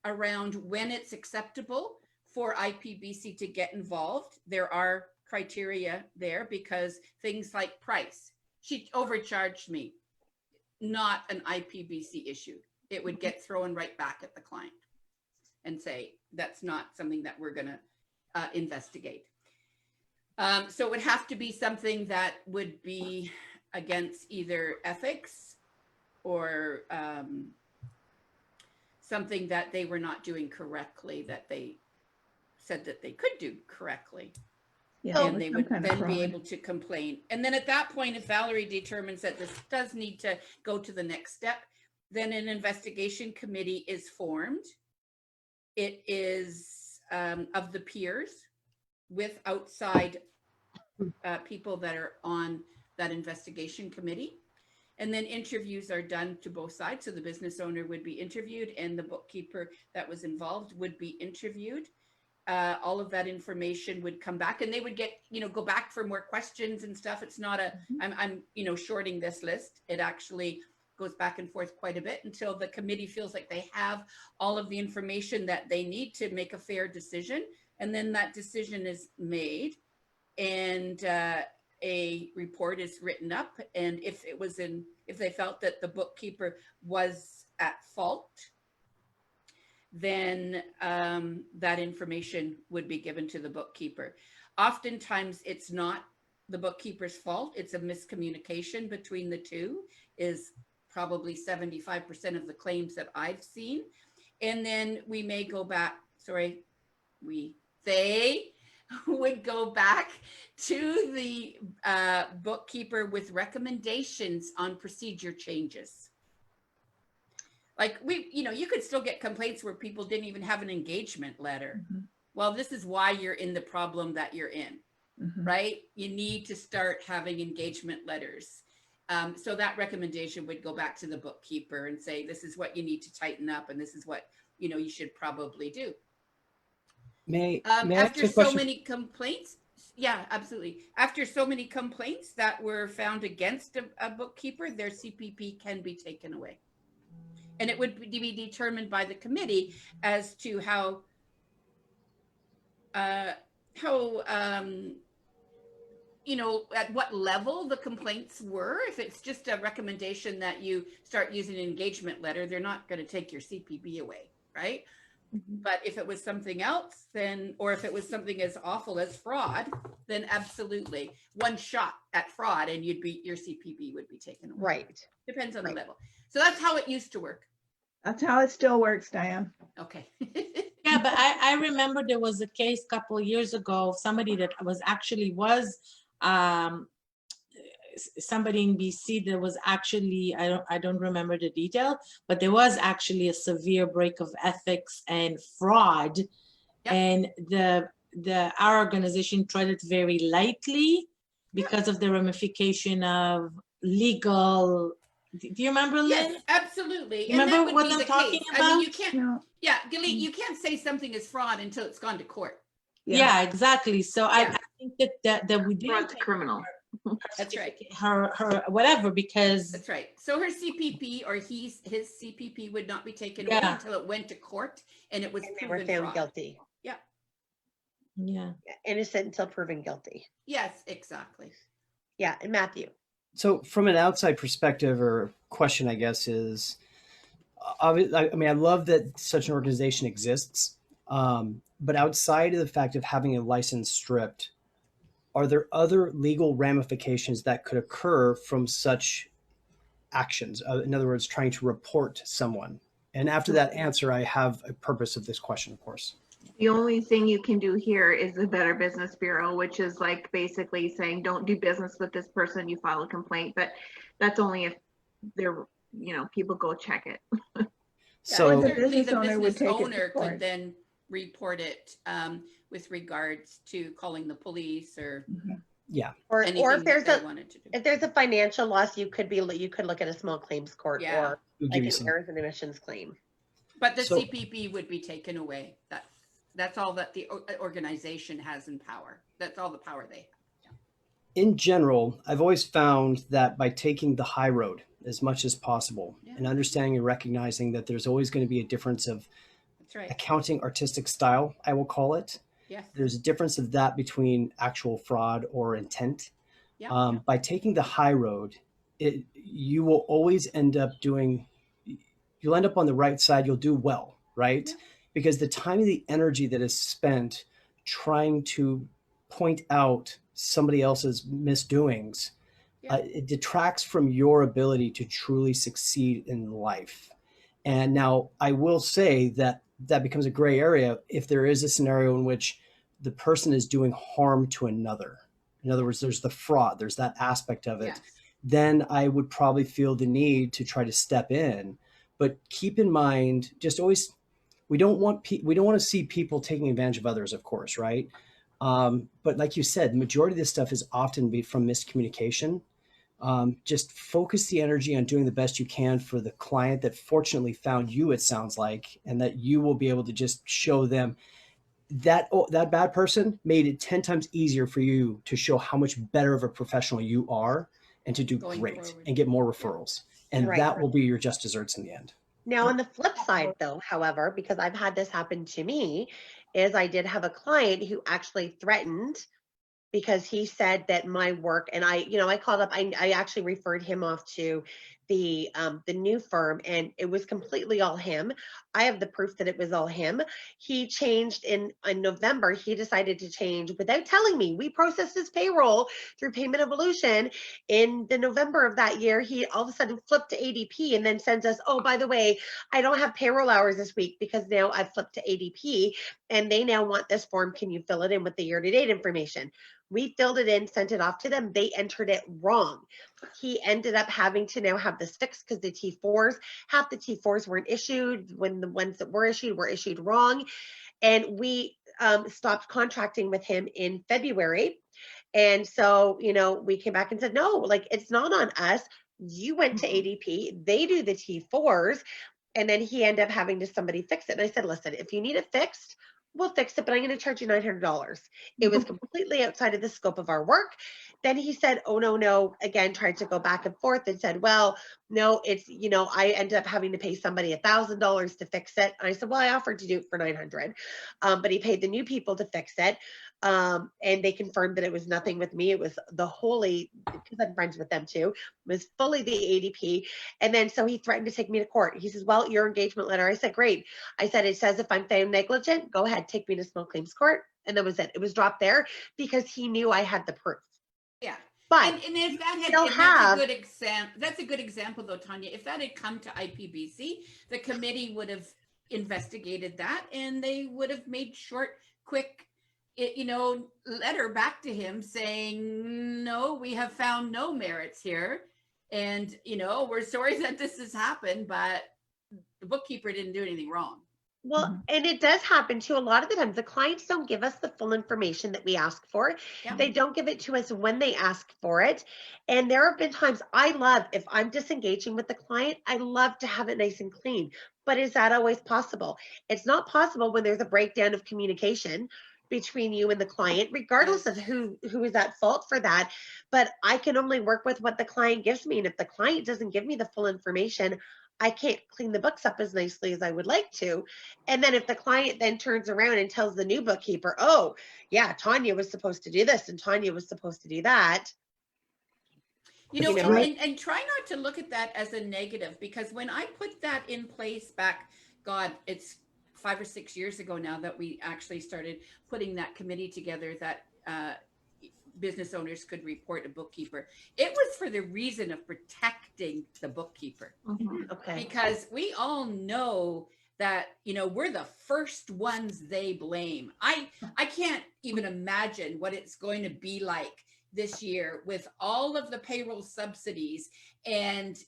around when it's acceptable for IPBC to get involved. There are criteria there because things like price. She overcharged me. Not an IPBC issue. It would get thrown right back at the client and say, that's not something that we're going to investigate. So it would have to be something that would be against either ethics or something that they were not doing correctly, that they said that they could do correctly. Yeah, And they would some kind of then be fraud. able to complain. And then at that point, if Valerie determines that this does need to go to the next step, then an investigation committee is formed. It is of the peers with outside people that are on that investigation committee. And then interviews are done to both sides. So the business owner would be interviewed and the bookkeeper that was involved would be interviewed. All of that information would come back and they would get, go back for more questions and stuff. It's not I'm shorting this list. It actually goes back and forth quite a bit until the committee feels like they have all of the information that they need to make a fair decision. And then that decision is made and a report is written up. And if they felt that the bookkeeper was at fault, then that information would be given to the bookkeeper. Oftentimes it's not the bookkeeper's fault. It's a miscommunication between the two is probably 75% of the claims that I've seen. And then we may go back, they would go back to the bookkeeper with recommendations on procedure changes. Like you could still get complaints where people didn't even have an engagement letter. Mm-hmm. Well, this is why you're in the problem that you're in, mm-hmm. right? You need to start having engagement letters. So that recommendation would go back to the bookkeeper and say, this is what you need to tighten up. And this is what, you should probably do. May after so many complaints. Yeah, absolutely. After so many complaints that were found against a bookkeeper, their CPP can be taken away. And it would be determined by the committee as to how at what level the complaints were. If it's just a recommendation that you start using an engagement letter, they're not going to take your CPP away, right? But if it was something else, then, or if it was something as awful as fraud, then absolutely one shot at fraud and your CPP would be taken away. Right. Depends on the level. So that's how it used to work. That's how it still works, Diane. Okay. Yeah, but I remember there was a case a couple of years ago of somebody that was somebody in BC that was actually, I don't remember the detail, but there was actually a severe break of ethics and fraud. Yep. And our organization treated it very lightly because of the ramification of legal. Do you remember, Lynn? Yes, absolutely. You remember what I'm talking about? I mean, you can't, No. yeah, Galit, you can't say something is fraud until it's gone to court. Yeah, exactly. So Yeah. I think that we didn't Fraud's take criminal. That's right. her whatever, because That's right. So her CPP or his CPP would not be taken away Yeah. until it went to court and it was And they were proven found fraud. guilty. Yeah. yeah. Innocent until proven guilty. Yes, exactly. Yeah. And Matthew. So from an outside perspective or question, I guess, is, I mean, I love that such an organization exists. But outside of the fact of having a license stripped, are there other legal ramifications that could occur from such actions? In other words, trying to report someone. And after that answer, I have a purpose of this question, of course. The only thing you can do here is the Better Business Bureau, which is like basically saying, don't do business with this person, you file a complaint, but that's only if they're, people go check it. So And the certainly business the owner would business take it to owner court. could then report it with regards to calling the police or yeah. Or anything if there's that they a wanted to do. if there's a financial loss, you could look at a small claims court Yeah. or We'll like give you an some. errors and omissions claim. But the So- CPP would be taken away. That's all that the organization has in power. That's all the power they have. In general, I've always found that by taking the high road as much as possible and understanding and recognizing that there's always going to be a difference of That's right. accounting artistic style, I will call it. Yes. There's a difference of that between actual fraud or intent. Yeah. By taking the high road, you will always end up you'll end up on the right side. You'll do well, right? Yeah. Because the time and the energy that is spent trying to point out somebody else's misdoings, it detracts from your ability to truly succeed in life. And now I will say that becomes a gray area if there is a scenario in which the person is doing harm to another. In other words, there's the fraud, there's that aspect of it. Yes. Then I would probably feel the need to try to step in. But keep in mind, just always, we don't want to see people taking advantage of others, of course, right? But like you said, the majority of this stuff is often from miscommunication. Just focus the energy on doing the best you can for the client that fortunately found you, it sounds like, and that you will be able to just show them that bad person made it 10 times easier for you to show how much better of a professional you are and to do Going great forward. and get more referrals. And Right. that will be your just desserts in the end. Now, on the flip side, though, however, because I've had this happen to me, is I did have a client who actually threatened because he said that my work, and I called up, I actually referred him off to the new firm, and it was completely all him. I have the proof that it was all him. He changed in November. He decided to change without telling me. We processed his payroll through Payment Evolution in the November of that year. He all of a sudden flipped to ADP and then sends us, oh, by the way, I don't have payroll hours this week because now I've flipped to ADP and they now want this form. Can you fill it in with the year-to-date information? We filled it in, sent it off to them. They entered it wrong. He ended up having to now have this fixed because the T4s, half the T4s weren't issued when the ones that were issued wrong. And we stopped contracting with him in February. And so, we came back and said, no, like it's not on us. You went to ADP, they do the T4s. And then he ended up having to somebody fix it. And I said, listen, if you need it fixed, we'll fix it, but I'm going to charge you $900. It was completely outside of the scope of our work. Then he said, oh, no, again, tried to go back and forth and said, well, no, it's, I ended up having to pay somebody $1,000 to fix it. And I said, well, I offered to do it for $900, but he paid the new people to fix it. And they confirmed that it was nothing with me. It was the wholly, because I'm friends with them too, was fully the ADP. And then so he threatened to take me to court. He says, well, your engagement letter. I said, great. I said, it says if I'm found negligent, go ahead, take me to small claims court. And that was it. It was dropped there because he knew I had the proof. Yeah. But and if that had, still and have, that's a good example though, Tanya. If that had come to IPBC, the committee would have investigated that and they would have made short, quick, letter back to him saying, no, we have found no merits here. And, we're sorry that this has happened, but the bookkeeper didn't do anything wrong. well, and it does happen too. A lot of the times the clients don't give us the full information that we ask for. Yeah. They don't give it to us when they ask for it. And there have been times I love, if I'm disengaging with the client, I love to have it nice and clean. But is that always possible? It's not possible when there's a breakdown of communication between you and the client, regardless of who is at fault for that. But I can only work with what the client gives me. And if the client doesn't give me the full information, I can't clean the books up as nicely as I would like to. And then if the client then turns around and tells the new bookkeeper, oh, yeah, Tanya was supposed to do this and Tanya was supposed to do that. And try not to look at that as a negative, because when I put that in place back, God, it's 5 or 6 years ago now that we actually started putting that committee together that business owners could report a bookkeeper. It was for the reason of protecting the bookkeeper. Okay. Because we all know that, we're the first ones they blame. I can't even imagine what it's going to be like this year with all of the payroll subsidies and,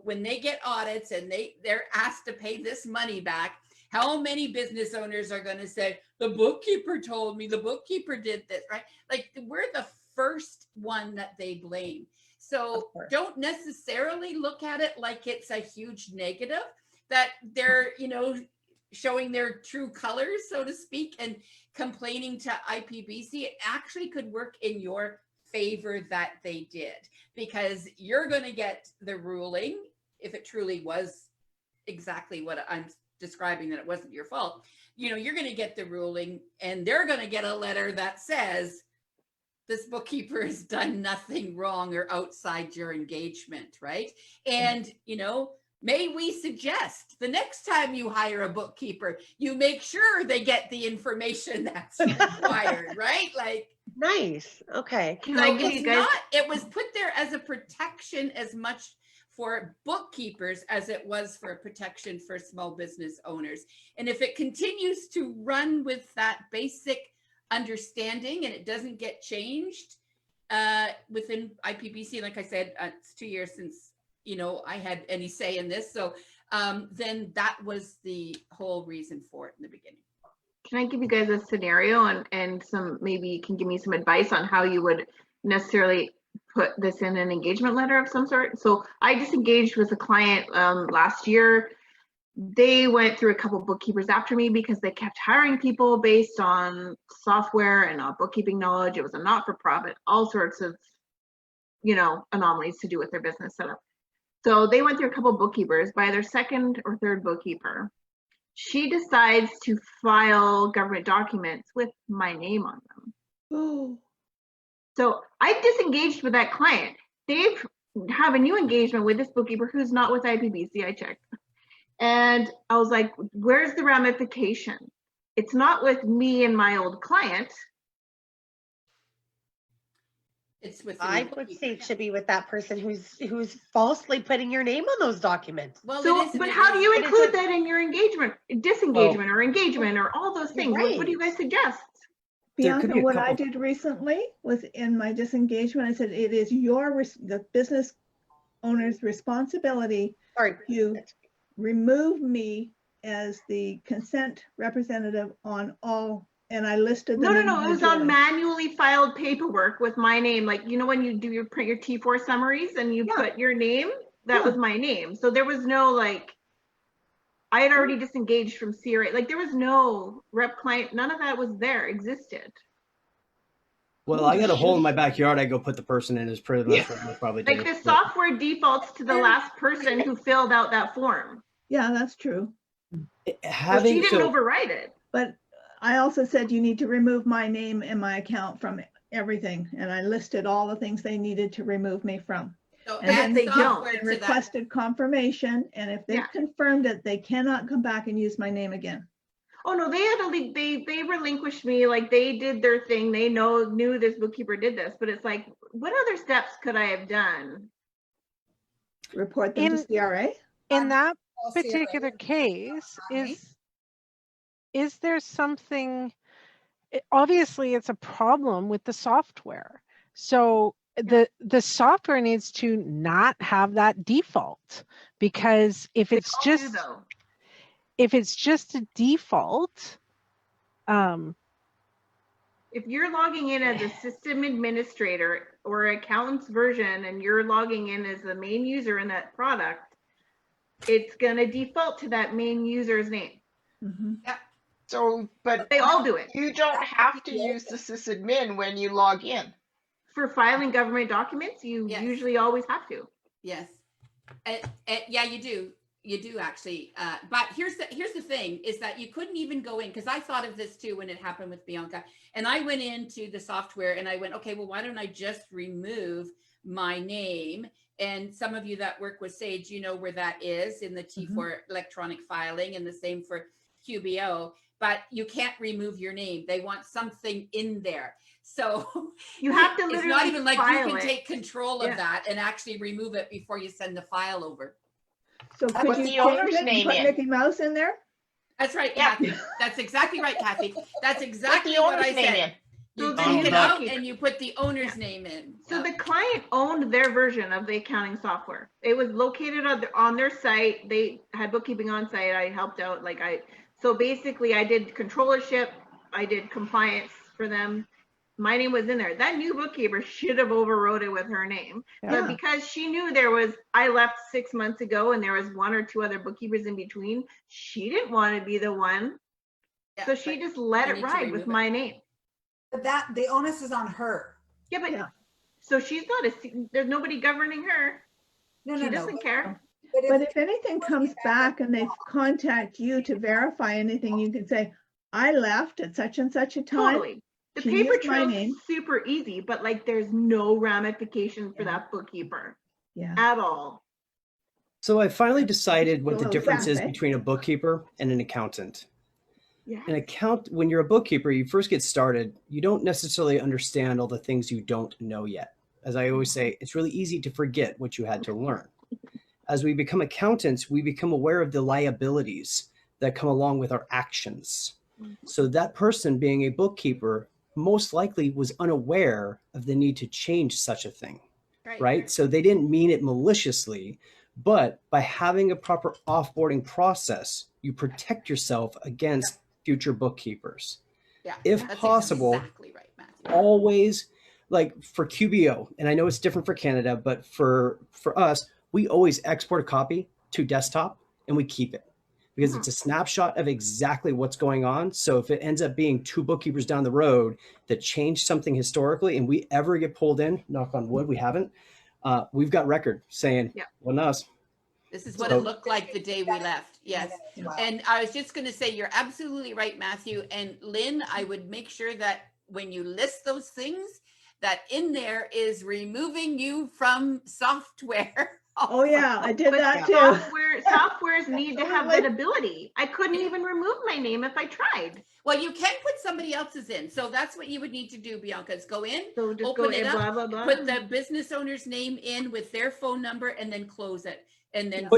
when they get audits and they're asked to pay this money back, how many business owners are going to say, the bookkeeper told me, the bookkeeper did this, right? Like, we're the first one that they blame. So don't necessarily look at it like it's a huge negative, that they're, showing their true colors, so to speak, and complaining to IPBC. It actually could work in your favor that they did, because you're going to get the ruling if it truly was exactly what I'm describing, that it wasn't your fault. You're going to get the ruling and they're going to get a letter that says this bookkeeper has done nothing wrong or outside your engagement, right? And may we suggest the next time you hire a bookkeeper, you make sure they get the information that's required, right? Like, nice. Okay. Can I give you guys? It was put there as a protection as much for bookkeepers as it was for protection for small business owners. And if it continues to run with that basic understanding and it doesn't get changed within IPBC, like I said, it's 2 years since I had any say in this. So then that was the whole reason for it in the beginning. Can I give you guys a scenario and some, maybe you can give me some advice on how you would necessarily put this in an engagement letter of some sort? So I disengaged with a client last year. They went through a couple bookkeepers after me because they kept hiring people based on software and not bookkeeping knowledge. It was a not-for-profit, all sorts of, anomalies to do with their business setup. So they went through a couple bookkeepers. By their second or third bookkeeper, she decides to file government documents with my name on them. Oh. So I disengaged with that client. They have a new engagement with this bookkeeper who's not with IPBC. I checked. And I was like, where's the ramification? It's not with me and my old client. It's with I would say it should be with that person who's falsely putting your name on those documents. Well, so, but how do you include that in your engagement, disengagement, or engagement, or all those things? Right. What do you guys suggest? Bianca, what I did recently was in my disengagement, I said it is the business owner's responsibility to remove me as the consent representative on all, and I listed them. No, it was on manually filed paperwork with my name. Like, when you print your T4 summaries and you put your name, that was my name. So there was no I had already disengaged from CRA. Like, there was no rep client, none of that was there, existed. Well, I got a hole in my backyard. I go put the person in is pretty much what I probably do. Like, the software defaults to the last person who filled out that form. Yeah, that's true. She didn't override it. But I also said you need to remove my name and my account from everything. And I listed all the things they needed to remove me from. So And then add they software to that. requested confirmation. And if they've Yeah. confirmed it, they cannot come back and use my name again. Oh no, they had they relinquished me, like they did their thing. They knew this bookkeeper did this, but it's like, what other steps could I have done? Report them to CRA. In that Call CRA. particular case, is there something, obviously it's a problem with the software. So the software needs to not have that default, because if it's just a default, if you're logging in as a system administrator or accountant's version and you're logging in as the main user in that product, it's going to default to that main user's name. Mm-hmm. Yeah. So, but they all do it. You don't have to use the sysadmin when you log in. For filing government documents, you usually always have to. Yes. Yeah, you do. You do actually. But here's the thing is that you couldn't even go in, because I thought of this too when it happened with Bianca. And I went into the software and I went, okay, well, why don't I just remove my name? And some of you that work with Sage, you know where that is in the T4 electronic filing, and the same for QBO. But you can't remove your name. They want something in there. So you have to literally it's not even like you can it. take control of that and actually remove it before you send the file over. So could you change it and put Mickey Mouse in there? That's right, Kathy. That's exactly right, Kathy. That's exactly what I said. You So take it out and you put the owner's name in. So the client owned their version of the accounting software. It was located on their site. They had bookkeeping on site. I helped out. So basically I did controllership. I did compliance for them. My name was in there. That new bookkeeper should have overrode it with her name. Yeah. But because she knew I left 6 months ago and there was 1 or 2 other bookkeepers in between, she didn't want to be the one. Yeah, so she just let it ride with my name. But the onus is on her. Yeah, but so she's not there's nobody governing her. She doesn't care. But if anything comes back and they contact you to verify anything, you can say, I left at such and such a time. Totally. The paper trail is super easy, but there's no ramifications for that bookkeeper at all. So I finally decided what the difference is between a bookkeeper and an accountant. Yeah. When you're a bookkeeper, you first get started, you don't necessarily understand all the things you don't know yet. As I always say, it's really easy to forget what you had to learn. As we become accountants, we become aware of the liabilities that come along with our actions. So that person being a bookkeeper most likely was unaware of the need to change such a thing, right? So they didn't mean it maliciously, but by having a proper offboarding process, you protect yourself against future bookkeepers. Yeah, if possible, exactly right, Matthew. Always, like for QBO, and I know it's different for Canada, but for us, we always export a copy to desktop and we keep it, because it's a snapshot of exactly what's going on. So if it ends up being 2 bookkeepers down the road that change something historically and we ever get pulled in, knock on wood, we haven't, we've got record saying, wasn't us. This is what it looked like the day we left. Yes. And I was just going to say, you're absolutely right, Matthew. And Lynn, I would make sure that when you list those things, that in there is removing you from software. Oh yeah, I did that too. Softwares need to have that ability. I couldn't even remove my name if I tried. Well, you can put somebody else's in. So that's what you would need to do, Bianca, is go in, open it up, put the business owner's name in with their phone number, and then close it. And then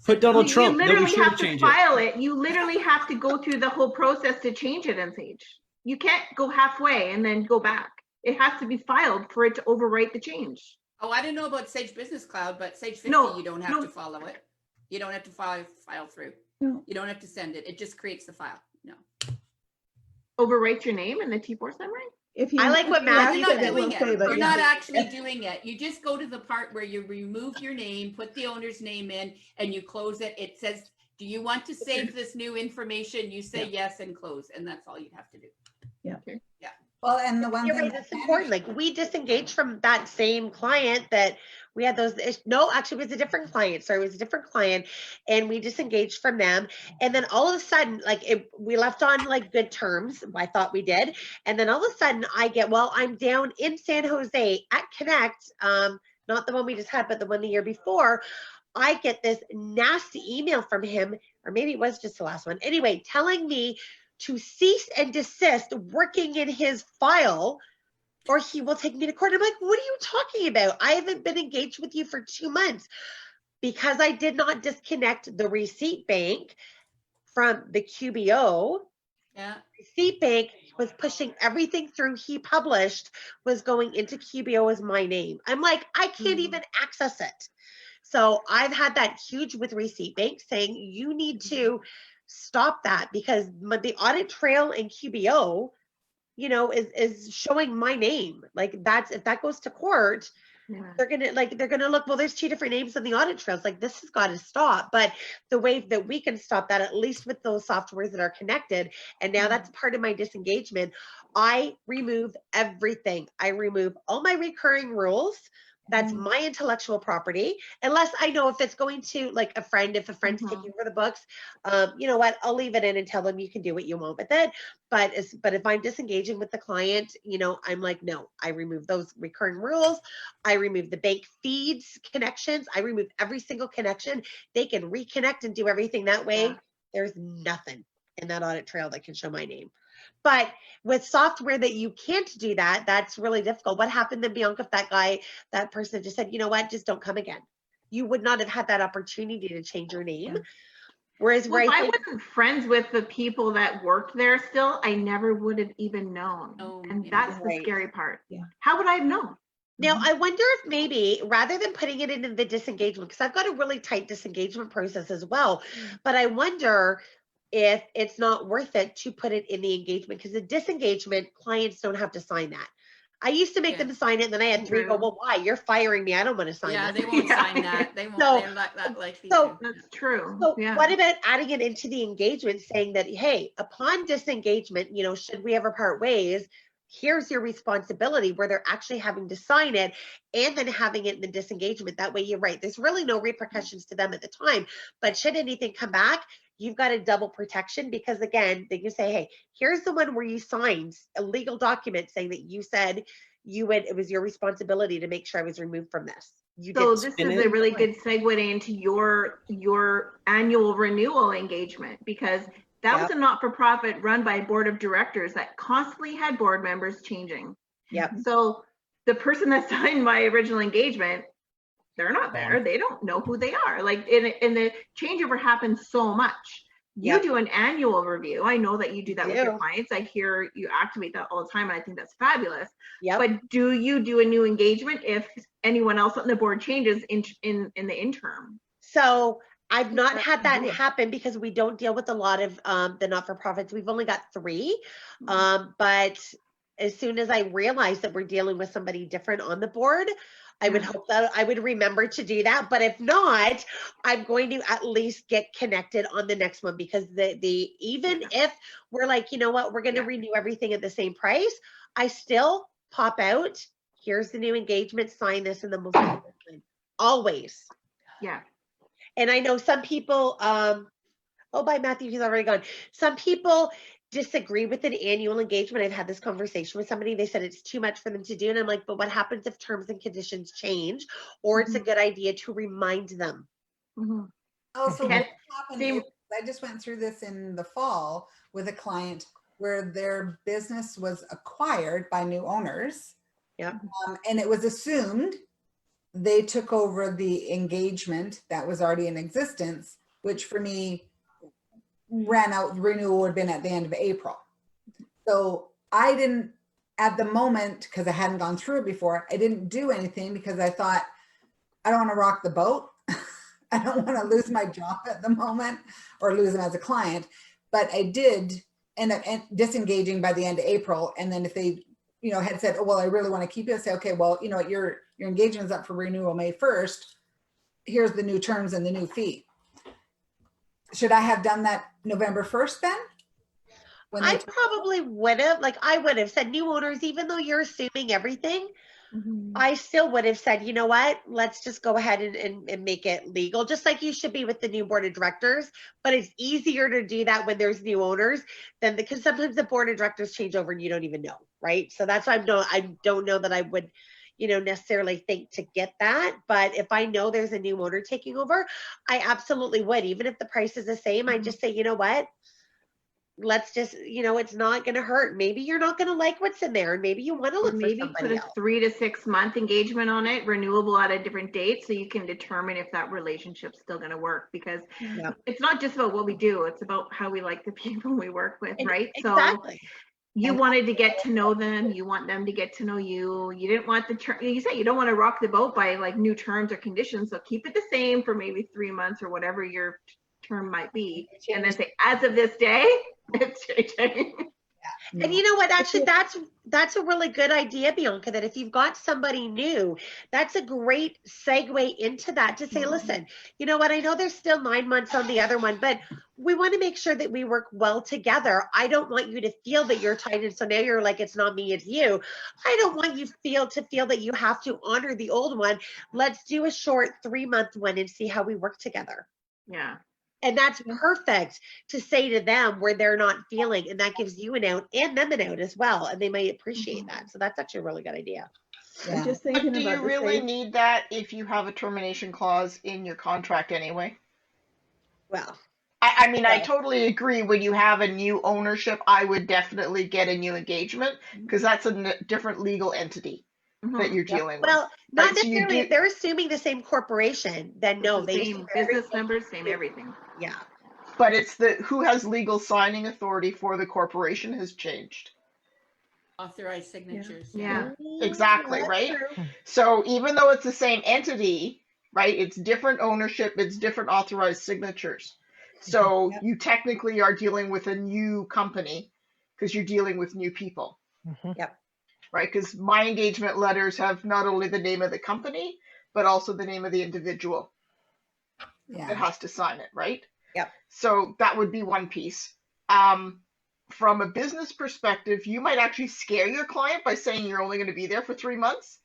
put Donald Trump. You literally have to file it. You literally have to go through the whole process to change it in Sage. You can't go halfway and then go back. It has to be filed for it to overwrite the change. Oh, I didn't know about Sage Business Cloud, but Sage 50, you don't have to follow it. You don't have to file through. No. You don't have to send it. It just creates the file. No. Overwrite your name in the T4 summary? I like what Matthew said. You're not actually doing it. You just go to the part where you remove your name, put the owner's name in, and you close it. It says, do you want to save this new information? You say yes and close, and that's all you have to do. Yeah. Yeah. Well, and the one You're thing right, it's important. Like we disengaged from that same client that we had those, no, actually it was a different client. Sorry, it was a different client. And we disengaged from them. And then all of a sudden, like we left on like good terms. I thought we did. And then all of a sudden I get, well, I'm down in San Jose at Connect, not the one we just had, but the one the year before. I get this nasty email from him, or maybe it was just the last one. Anyway, telling me to cease and desist working in his file or he will take me to court. I'm like, what are you talking about? I haven't been engaged with you for 2 months because I did not disconnect the receipt bank from the QBO. Yeah. Receipt bank was pushing everything through he published was going into QBO as my name. I'm like, I can't even access it. So I've had that huge with receipt bank saying you need to stop that because the audit trail in QBO, you know, is showing my name. Like that's, if that goes to court, they're gonna look, well, there's 2 different names on the audit trails. Like this has got to stop. But the way that we can stop that, at least with those softwares that are connected, and now that's part of my disengagement. I remove everything. I remove all my recurring rules. That's my intellectual property, unless I know if it's going to like a friend, if a friend's taking over the books, you know what, I'll leave it in and tell them you can do what you want with it. But if I'm disengaging with the client, you know, I'm like, no, I remove those recurring rules. I remove the bank feeds connections. I remove every single connection. They can reconnect and do everything that way. Yeah. There's nothing in that audit trail that can show my name. But with software that you can't do that, that's really difficult. What happened then, Bianca, if that person just said, you know what, just don't come again? You would not have had that opportunity to change your name. Whereas if I wasn't friends with the people that worked there still, I never would have even known. And that's the scary part. Yeah. How would I have known? Now, I wonder if maybe rather than putting it into the disengagement, because I've got a really tight disengagement process as well, but I wonder if it's not worth it to put it in the engagement, because the disengagement clients don't have to sign that. I used to make them sign it, and then I had 3 go, well, why? You're firing me. I don't want to sign that. Yeah, they won't sign that. They won't. They're not that likely to. That's true. So what about adding it into the engagement, saying that, hey, upon disengagement, you know, should we ever part ways, here's your responsibility, where they're actually having to sign it and then having it in the disengagement. That way, you're right. There's really no repercussions to them at the time. But should anything come back, you've got a double protection, because again, they can say, hey, here's the one where you signed a legal document saying that you said it was your responsibility to make sure I was removed from this. So this is a really good segue into your annual renewal engagement, because that was a not-for-profit run by a board of directors that constantly had board members changing. Yep. So the person that signed my original engagement, they're not there. They don't know who they are. Like, and the changeover happens so much. You do an annual review. I know that you do that with your clients. I hear you activate that all the time, and I think that's fabulous. Yep. But do you do a new engagement if anyone else on the board changes in the interim? So I've not had that happen, because we don't deal with a lot of the not-for-profits. We've only got 3. But as soon as I realize that we're dealing with somebody different on the board, I would hope that I would remember to do that. But if not, I'm going to at least get connected on the next one, because even if we're like, you know what, we're going to renew everything at the same price, I still pop out, here's the new engagement, sign this, and then we'll sign it. Always. Yeah. And I know some people, bye Matthew, he's already gone. Some people disagree with an annual engagement. I've had this conversation with somebody. They said it's too much for them to do. And I'm like, but what happens if terms and conditions change? Or it's a good idea to remind them. Also, what happened is, I just went through this in the fall with a client where their business was acquired by new owners. Yeah. And it was assumed they took over the engagement that was already in existence, which for me ran out, renewal would have been at the end of April. So I didn't, at the moment, because I hadn't gone through it before, I didn't do anything, because I thought, I don't want to rock the boat. I don't want to lose my job at the moment or lose them as a client. But I did end up disengaging by the end of April. And then if they, you know, had said, oh, well, I really want to keep it, I say, okay, well, you know, your engagement is up for renewal May 1st. Here's the new terms and the new fee. Should I have done that November 1st then? When I they probably would have, like, I would have said new owners, even though you're assuming everything, I still would have said, you know what, let's just go ahead and make it legal, just like you should be with the new board of directors. But it's easier to do that when there's new owners than because sometimes the board of directors change over and you don't even know, right? So that's why I don't know that I would, necessarily think to get that. But if I know there's a new owner taking over, I absolutely would. Even if the price is the same, I just say, you know what? Let's just, it's not going to hurt. Maybe you're not going to like what's in there, and maybe you want to Or look for maybe put somebody a else. 3 to 6 month engagement on it, renewable at a different date, so you can determine if that relationship's still going to work. Because it's not just about what we do; it's about how we like the people we work with, right? Exactly. So you wanted to get to know them. You want them to get to know you. You didn't want the term. You said you don't want to rock the boat by like new terms or conditions. So keep it the same for maybe 3 months or whatever your term might be, and then say, as of this day, it's changing. And you know what? Actually, that's a really good idea, Bianca, that if you've got somebody new, that's a great segue into that to say, listen, you know what? I know there's still 9 months on the other one, but we want to make sure that we work well together. I don't want you to feel that you're tied in. So now you're like, it's not me, it's you. I don't want you to feel that you have to honor the old one. Let's do a short 3-month one and see how we work together. Yeah. And that's perfect to say to them where they're not feeling, and that gives you an out and them an out as well, and they might appreciate that. So that's actually a really good idea. I'm just thinking But do about you the really same. need that if you have a termination clause in your contract anyway? Well, I mean, I totally agree. When you have a new ownership, I would definitely get a new engagement because that's a different legal entity that you're dealing with. Well, not right? So you necessarily. do, if they're assuming the same corporation, then no, The they same business numbers, same everything. Yeah. but it's the who has legal signing authority for the corporation has changed. Authorized signatures. Yeah. Exactly, That's right? true. So even though it's the same entity, right, it's different ownership, it's different authorized signatures. So you technically are dealing with a new company because you're dealing with new people. Yep. Right? Because my engagement letters have not only the name of the company, but also the name of the individual that has to sign it, right? Yep. So that would be one piece. From a business perspective, you might actually scare your client by saying you're only going to be there for 3 months.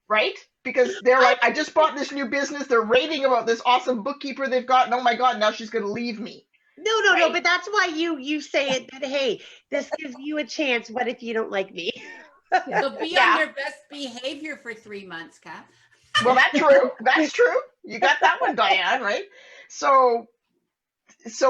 Right? Because they're like, I just bought this new business. They're raving about this awesome bookkeeper they've got. And oh my God, now she's going to leave me. No, but that's why you say it that, hey, this gives you a chance. What if you don't like me? So be on your best behavior for 3 months, Kat. Well, that's true. That's true. You got that one, Diane, right? So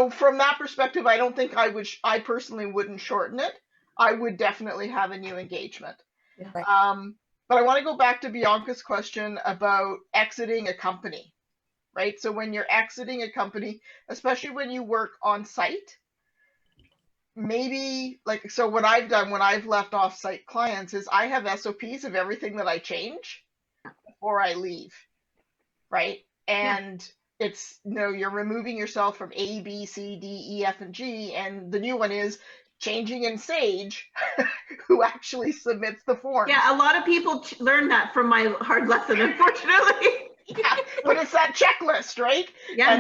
from that perspective, I don't think I personally wouldn't shorten it. I would definitely have a new engagement. Yeah. But I want to go back to Bianca's question about exiting a company, right? So when you're exiting a company, especially when you work on site, maybe so what I've done when I've left off-site clients is I have SOPs of everything that I change before I leave, right? And it's, you're removing yourself from A, B, C, D, E, F, and G, and the new one is changing in Sage, who actually submits the forms. Yeah, a lot of people learned that from my hard lesson, unfortunately. Yeah, but it's that checklist, right? Yeah.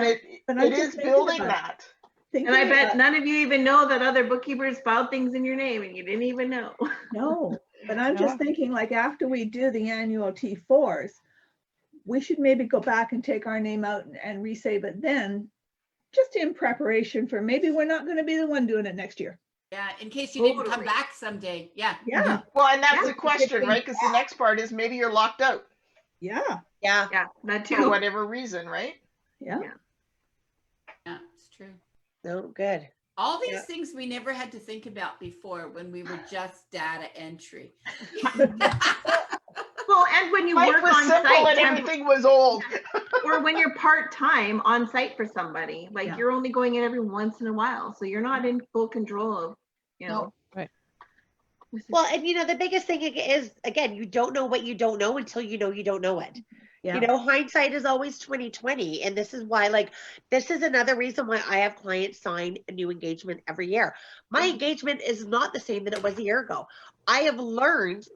And it is building that. And I bet none of you even know that other bookkeepers filed things in your name and you didn't even know. No, but I'm just thinking, like, after we do the annual T4s, we should maybe go back and take our name out and resave it then, just in preparation for maybe we're not going to be the one doing it next year. Yeah, in case you didn't come back someday. Yeah. Yeah. Well, and that's the question, right? Because the next part is maybe you're locked out. Yeah. Yeah. Yeah, that too. For whatever reason, right? Yeah. Yeah, it's true. No, good. All these things we never had to think about before when we were just data entry. Well, and when you Life work was on simple site, and everything was old. or when you're part-time on site for somebody, like you're only going in every once in a while, so you're not in full control of, Right. Well, and the biggest thing is, again, you don't know what you don't know until you don't know it. Yeah. Hindsight is always 20/20, and this is why, this is another reason why I have clients sign a new engagement every year. My engagement is not the same that it was a year ago. I have learned,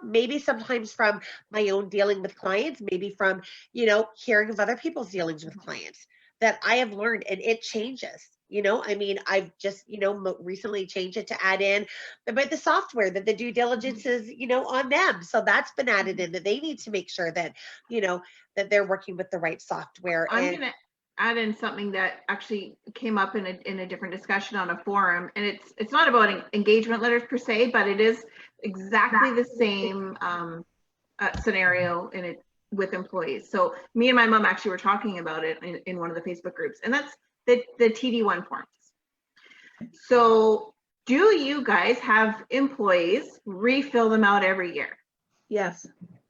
maybe sometimes from my own dealing with clients, maybe from, hearing of other people's dealings with clients, that I have learned, and it changes. You know, I mean, I've just, you know, recently changed it to add in about the software that the due diligence is, you know, on them. So that's been added in, that they need to make sure that, you know, that they're working with the right software. I'm And gonna add in something that actually came up in a different discussion on a forum, and it's not about engagement letters per se, but it is exactly the same scenario in it with employees. So me and my mom actually were talking about it in one of the Facebook groups, and that's the TD1 forms. So do you guys have employees refill them out every year? Yes.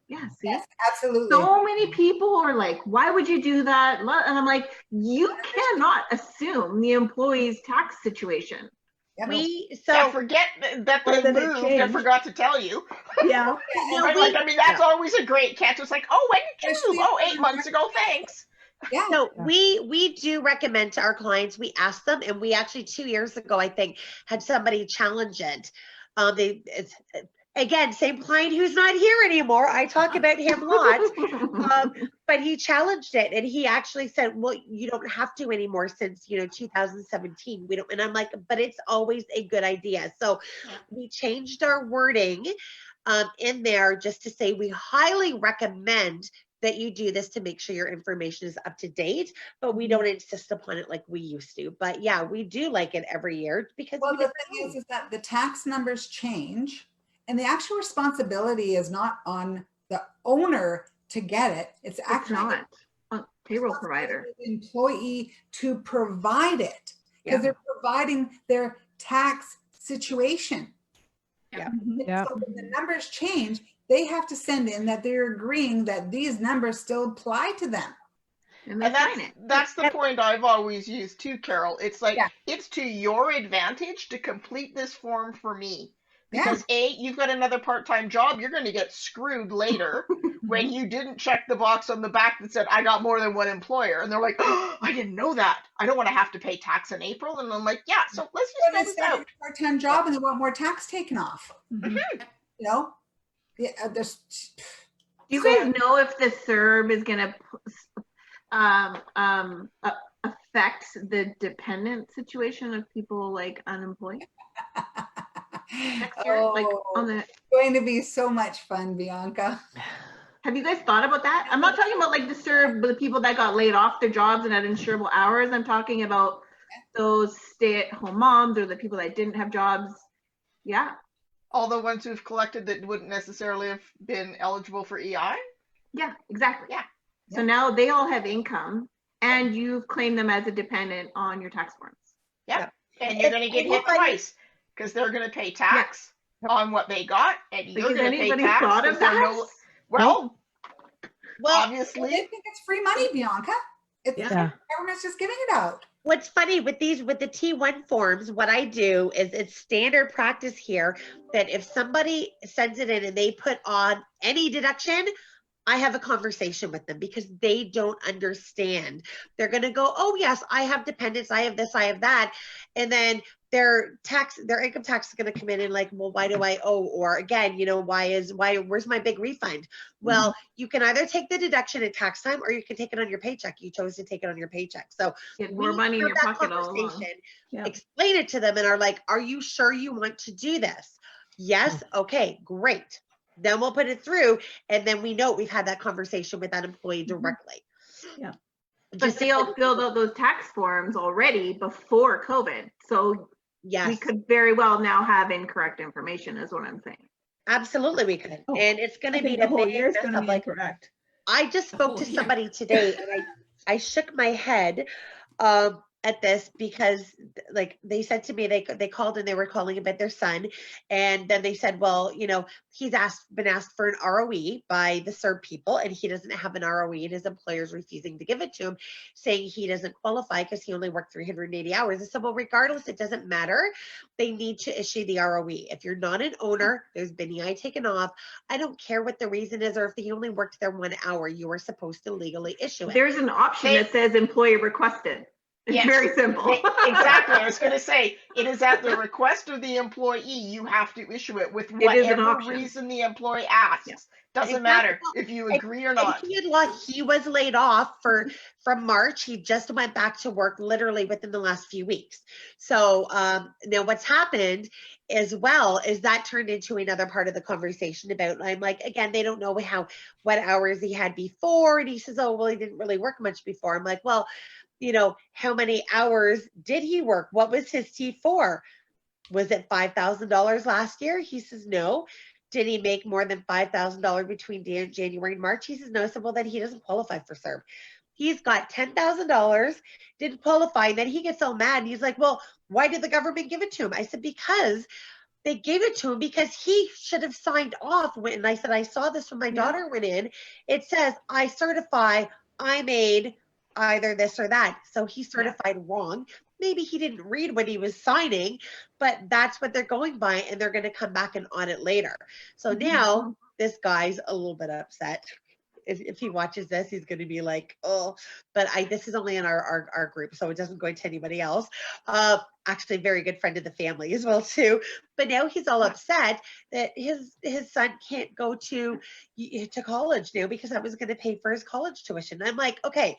Yeah, see? Yes, absolutely. So many people are like, why would you do that? And I'm like, you cannot assume the employee's tax situation. Yeah, forget that Or they that it moved. I changed. forgot to tell you. Yeah. Right? Like, I mean, that's always a great catch. It's like, oh, when did you move? Especially Oh, 8 months ago. Thanks. Yeah. so we do recommend to our clients, we ask them, and we actually 2 years ago, I think, had somebody challenge it. It's again, same client who's not here anymore. I talk about him lots. But he challenged it, and he actually said, well, you don't have to anymore since, you know, 2017. We don't. And I'm like, but it's always a good idea. So we changed our wording in there just to say we highly recommend that you do this to make sure your information is up to date, but we don't insist upon it like we used to. But yeah, we do like it every year because Well, we the never thing know. is that the tax numbers change, and the actual responsibility is not on the owner to get it. It's actually not a payroll provider, the employee to provide it, because they're providing their tax situation. Yeah. Yeah. So when the numbers change, they have to send in that they're agreeing that these numbers still apply to them. And that's the point I've always used too, Carol. It's like, it's to your advantage to complete this form for me. Because A, you've got another part-time job, you're going to get screwed later when you didn't check the box on the back that said, I got more than one employer. And they're like, oh, I didn't know that. I don't want to have to pay tax in April. And I'm like, yeah, so let's just fill this out. A part-time job and they want more tax taken off. You know? Yeah, there's... Do you guys know if the CERB is going to affect the dependent situation of people like unemployed? Next year, like on the going to be so much fun, Bianca. Have you guys thought about that? I'm not talking about like the people that got laid off their jobs and had insurable hours. I'm talking about those stay-at-home moms or the people that didn't have jobs. Yeah. All the ones who've collected that wouldn't necessarily have been eligible for EI? Yeah, exactly. Yeah. So now they all have income and you've claimed them as a dependent on your tax forms. Yeah. And you're going to get hit twice because they're going to pay tax on what they got, and you're going to pay tax. Thought of that? Well, obviously. They think it's free money, Bianca. The government's just giving it out. What's funny with the T1 forms, what I do is it's standard practice here that if somebody sends it in and they put on any deduction, I have a conversation with them because they don't understand. They're going to go, oh yes, I have dependents, I have this, I have that. And then their income tax is going to come in and like, well, why do I owe? Or again, you know, where's my big refund? Well, you can either take the deduction at tax time or you can take it on your paycheck. You chose to take it on your paycheck. So get more money in your pocket all along. Explain it to them and are like, are you sure you want to do this? Yes. Okay, great. Then we'll put it through, and then we know we've had that conversation with that employee directly. Yeah. But they all filled out those tax forms already before COVID. So we could very well now have incorrect information is what I'm saying. Absolutely we could. And it's going to be the whole year is going to be correct. I just spoke to somebody today and I shook my head at this because like they said to me, they called and they were calling about their son. And then they said, well, you know, he's been asked for an ROE by the CERB people and he doesn't have an ROE and his employer's refusing to give it to him, saying he doesn't qualify because he only worked 380 hours. I said, well, regardless, it doesn't matter. They need to issue the ROE. If you're not an owner, there's been EI taken off. I don't care what the reason is, or if he only worked there 1 hour, you are supposed to legally issue it. There's an option that says employer requested. It's Yes. very simple. Exactly. I was going to say, it is at the request of the employee. You have to issue it with It is an whatever option. reason the employee asks. Yeah. Doesn't Exactly. matter if you agree or not. He was laid off from March. He just went back to work literally within the last few weeks. So now what's happened as well is that turned into another part of the conversation about, I'm like, again, they don't know what hours he had before. And he says, oh, well, he didn't really work much before. I'm like, well, you know, how many hours did he work? What was his T4? Was it $5,000 last year? He says, no. Did he make more than $5,000 between January and March? He says, no. I said, well, then he doesn't qualify for CERB. He's got $10,000, didn't qualify. And then he gets all mad. And he's like, well, why did the government give it to him? I said, because they gave it to him because he should have signed off. And I said, I saw this when my daughter went in. It says, I certify I made either this or that. So he certified wrong. Maybe he didn't read what he was signing, but that's what they're going by, and they're going to come back and audit later. So now this guy's a little bit upset. If he watches this, he's going to be like, oh, but this is only in our group, so it doesn't go into anybody else. Actually, a very good friend of the family as well too. But now he's all upset that his son can't go to college now because I was going to pay for his college tuition. I'm like, okay,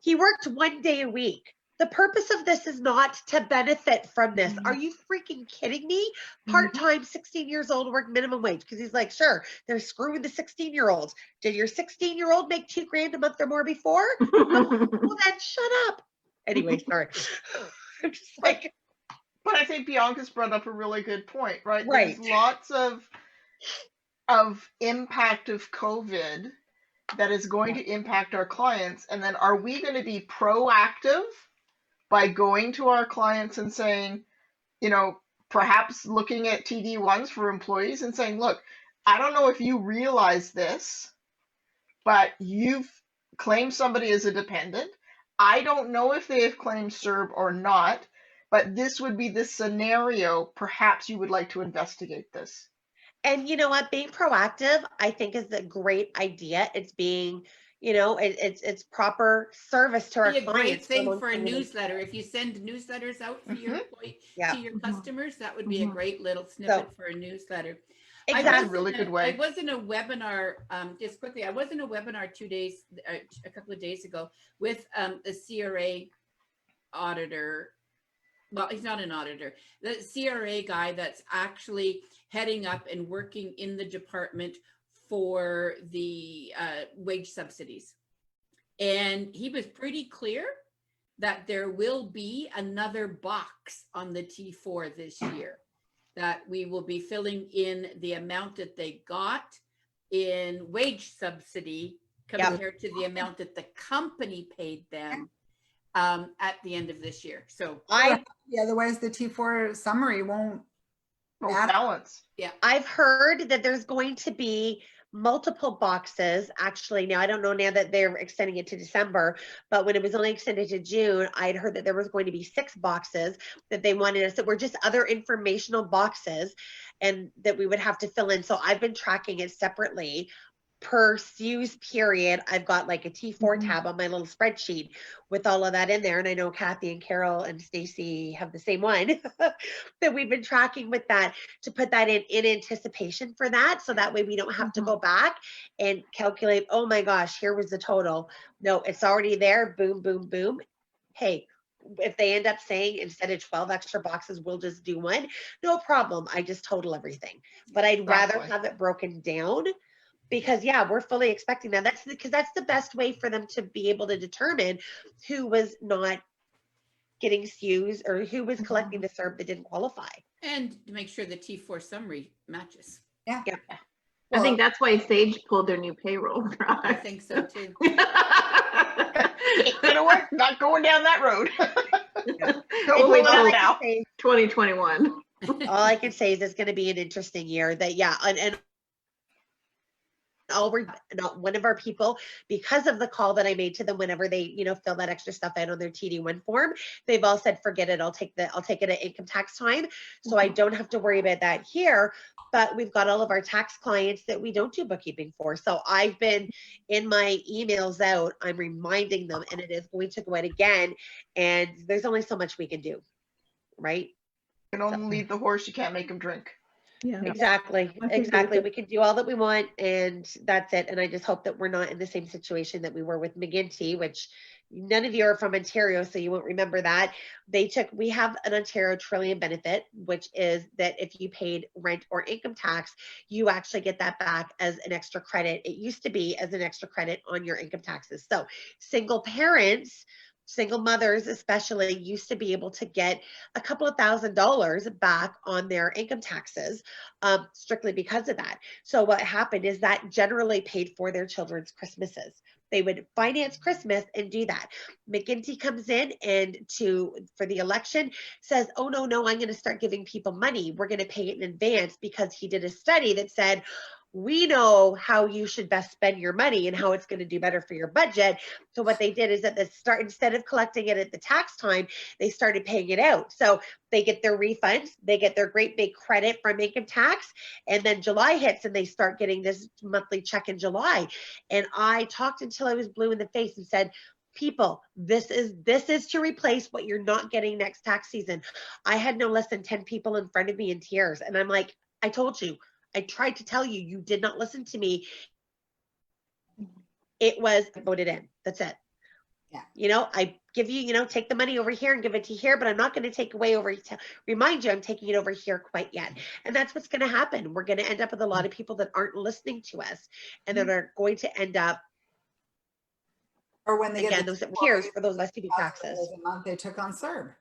he worked 1 day a week. The purpose of this is not to benefit from this. Are you freaking kidding me? Part-time, 16 years old, work minimum wage. Because he's like, sure, they're screwing the 16-year-olds. Did your 16-year-old make $2,000 a month or more before? No. Well, then shut up. Anyway, sorry. I'm just like, but I think Bianca's brought up a really good point, right? Right. There's lots of impact of COVID that is going to impact our clients. And then are we going to be proactive by going to our clients and saying, you know, perhaps looking at TD1s for employees and saying, look, I don't know if you realize this, but you've claimed somebody as a dependent. I don't know if they have claimed CERB or not, but this would be the scenario. Perhaps you would like to investigate this. And you know what? Being proactive, I think, is a great idea. It's being, you know, it's proper service to our Be a great clients. thing for a newsletter. If you send newsletters out for your to your customers, that would be a great little snippet for a newsletter. Exactly. That's a really good way. I was in a webinar, just quickly, I was in a webinar a couple of days ago with the CRA auditor. Well, he's not an auditor, the CRA guy that's actually heading up and working in the department for the wage subsidies. And he was pretty clear that there will be another box on the T4 this year, that we will be filling in the amount that they got in wage subsidy compared to the amount that the company paid them at the end of this year. So otherwise the T4 summary won't balance. Yeah. I've heard that there's going to be multiple boxes. Actually, now I don't know now that they're extending it to December, but when it was only extended to June, I'd heard that there was going to be 6 boxes that they wanted us that were just other informational boxes and that we would have to fill in. So I've been tracking it separately per use period. I've got like a T4 tab on my little spreadsheet with all of that in there. And I know Kathy and Carol and Stacy have the same one that we've been tracking with that to put that in anticipation for that. So that way we don't have to go back and calculate, oh my gosh, here was the total. No, it's already there. Boom, boom, boom. Hey, if they end up saying instead of 12 extra boxes, we'll just do 1, no problem. I just total everything. But I'd rather have it broken down. Because we're fully expecting that. That's because that's the best way for them to be able to determine who was not getting SKUs or who was collecting the CERB that didn't qualify. And to make sure the T4 summary matches. Yeah. I think that's why Sage pulled their new payroll. I think so too. You know what? Not going down that road. Hopefully now. 2021. All I can say is it's going to be an interesting year. That and not one of our people, because of the call that I made to them whenever they, fill that extra stuff out on their TD1 form, they've all said, forget it. I'll take it at income tax time. So I don't have to worry about that here. But we've got all of our tax clients that we don't do bookkeeping for. So I've been in my emails out, I'm reminding them, and it is going to go out again. And there's only so much we can do, right? You can only lead the horse, you can't make him drink. Yeah. Exactly. I think Exactly. that- We can do all that we want, and that's it. And I just hope that we're not in the same situation that we were with McGinty, which none of you are from Ontario, so you won't remember that. We have an Ontario Trillium benefit, which is that if you paid rent or income tax, you actually get that back as an extra credit. It used to be as an extra credit on your income taxes. So single parents, single mothers especially, used to be able to get a couple of $1,000s back on their income taxes, strictly because of that. So what happened is that generally paid for their children's Christmases. They would finance Christmas and do that. McGinty comes in and for the election says, oh, no, I'm going to start giving people money. We're going to pay it in advance, because he did a study that said, we know how you should best spend your money and how it's going to do better for your budget. So what they did is at the start, instead of collecting it at the tax time, they started paying it out. So they get their refunds, they get their great big credit from income tax, and then July hits and they start getting this monthly check in July. And I talked until I was blue in the face and said, people, this is to replace what you're not getting next tax season. I had no less than 10 people in front of me in tears. And I'm like, I told you. I tried to tell you, you did not listen to me. It was voted in. That's it. Yeah. I give you, take the money over here and give it to here, but I'm not going to take away over to remind you I'm taking it over here quite yet. And that's what's going to happen. We're going to end up with a lot of people that aren't listening to us, and that are going to end up, Or when they again, get those tears for those less to be taxes. a month they took on CERB.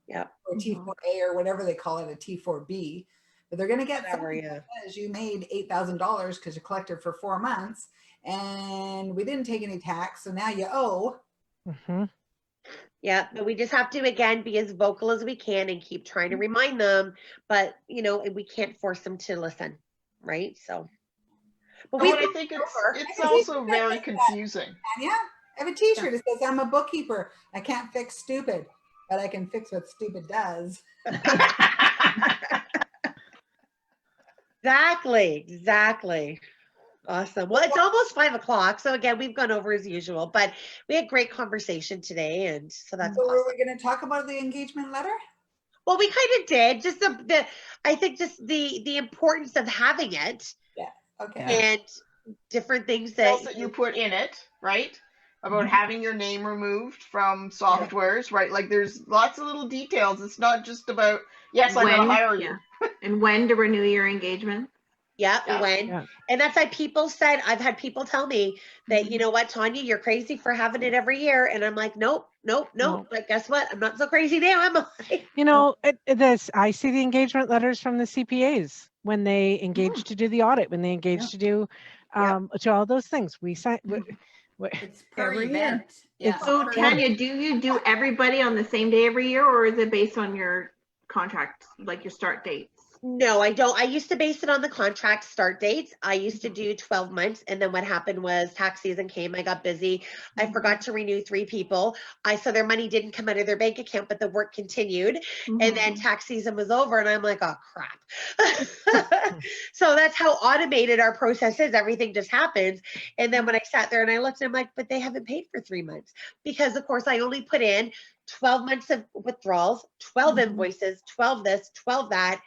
Yeah. Or T4A or whatever they call it, a T4B. But they're going to get Whatever, something yeah. because you made $8,000 because you collected for 4 months and we didn't take any tax. So now you owe. Mhm. Yeah, but we just have to, again, be as vocal as we can and keep trying to remind them. But, we can't force them to listen, right? So, but I think it's also very confusing. Tanya, I have a t-shirt that says, I'm a bookkeeper. I can't fix stupid, but I can fix what stupid does. Exactly. Awesome. Well, it's almost 5 o'clock. So again, we've gone over as usual, but we had great conversation today. And so that's So awesome. are we going to talk about the engagement letter? Well, we kind of did. Just I think just the importance of having it. Yeah. Okay. And different things that you put in it, right? About having your name removed from softwares, right? Like there's lots of little details. It's not just about, yes, I'm going to hire you. And when to renew your engagement. When. Yeah. And that's why I've had people tell me that, you know what, Tanya, you're crazy for having it every year. And I'm like, nope. But guess what? I'm not so crazy now, am I? I see the engagement letters from the CPAs when they engage to do the audit, when they engage to do to all those things. We sign. It's per event. Yeah. So Tanya, do you do everybody on the same day every year, or is it based on your contract, like your start dates? No, I don't. I used to base it on the contract start dates. I used to do 12 months. And then what happened was tax season came. I got busy. I forgot to renew 3 people. So their money didn't come out of their bank account, but the work continued. And then tax season was over. And I'm like, oh, crap. So that's how automated our process is. Everything just happens. And then when I sat there and I looked, I'm like, but they haven't paid for 3 months. Because, of course, I only put in 12 months of withdrawals, 12 invoices, 12 this, 12 that.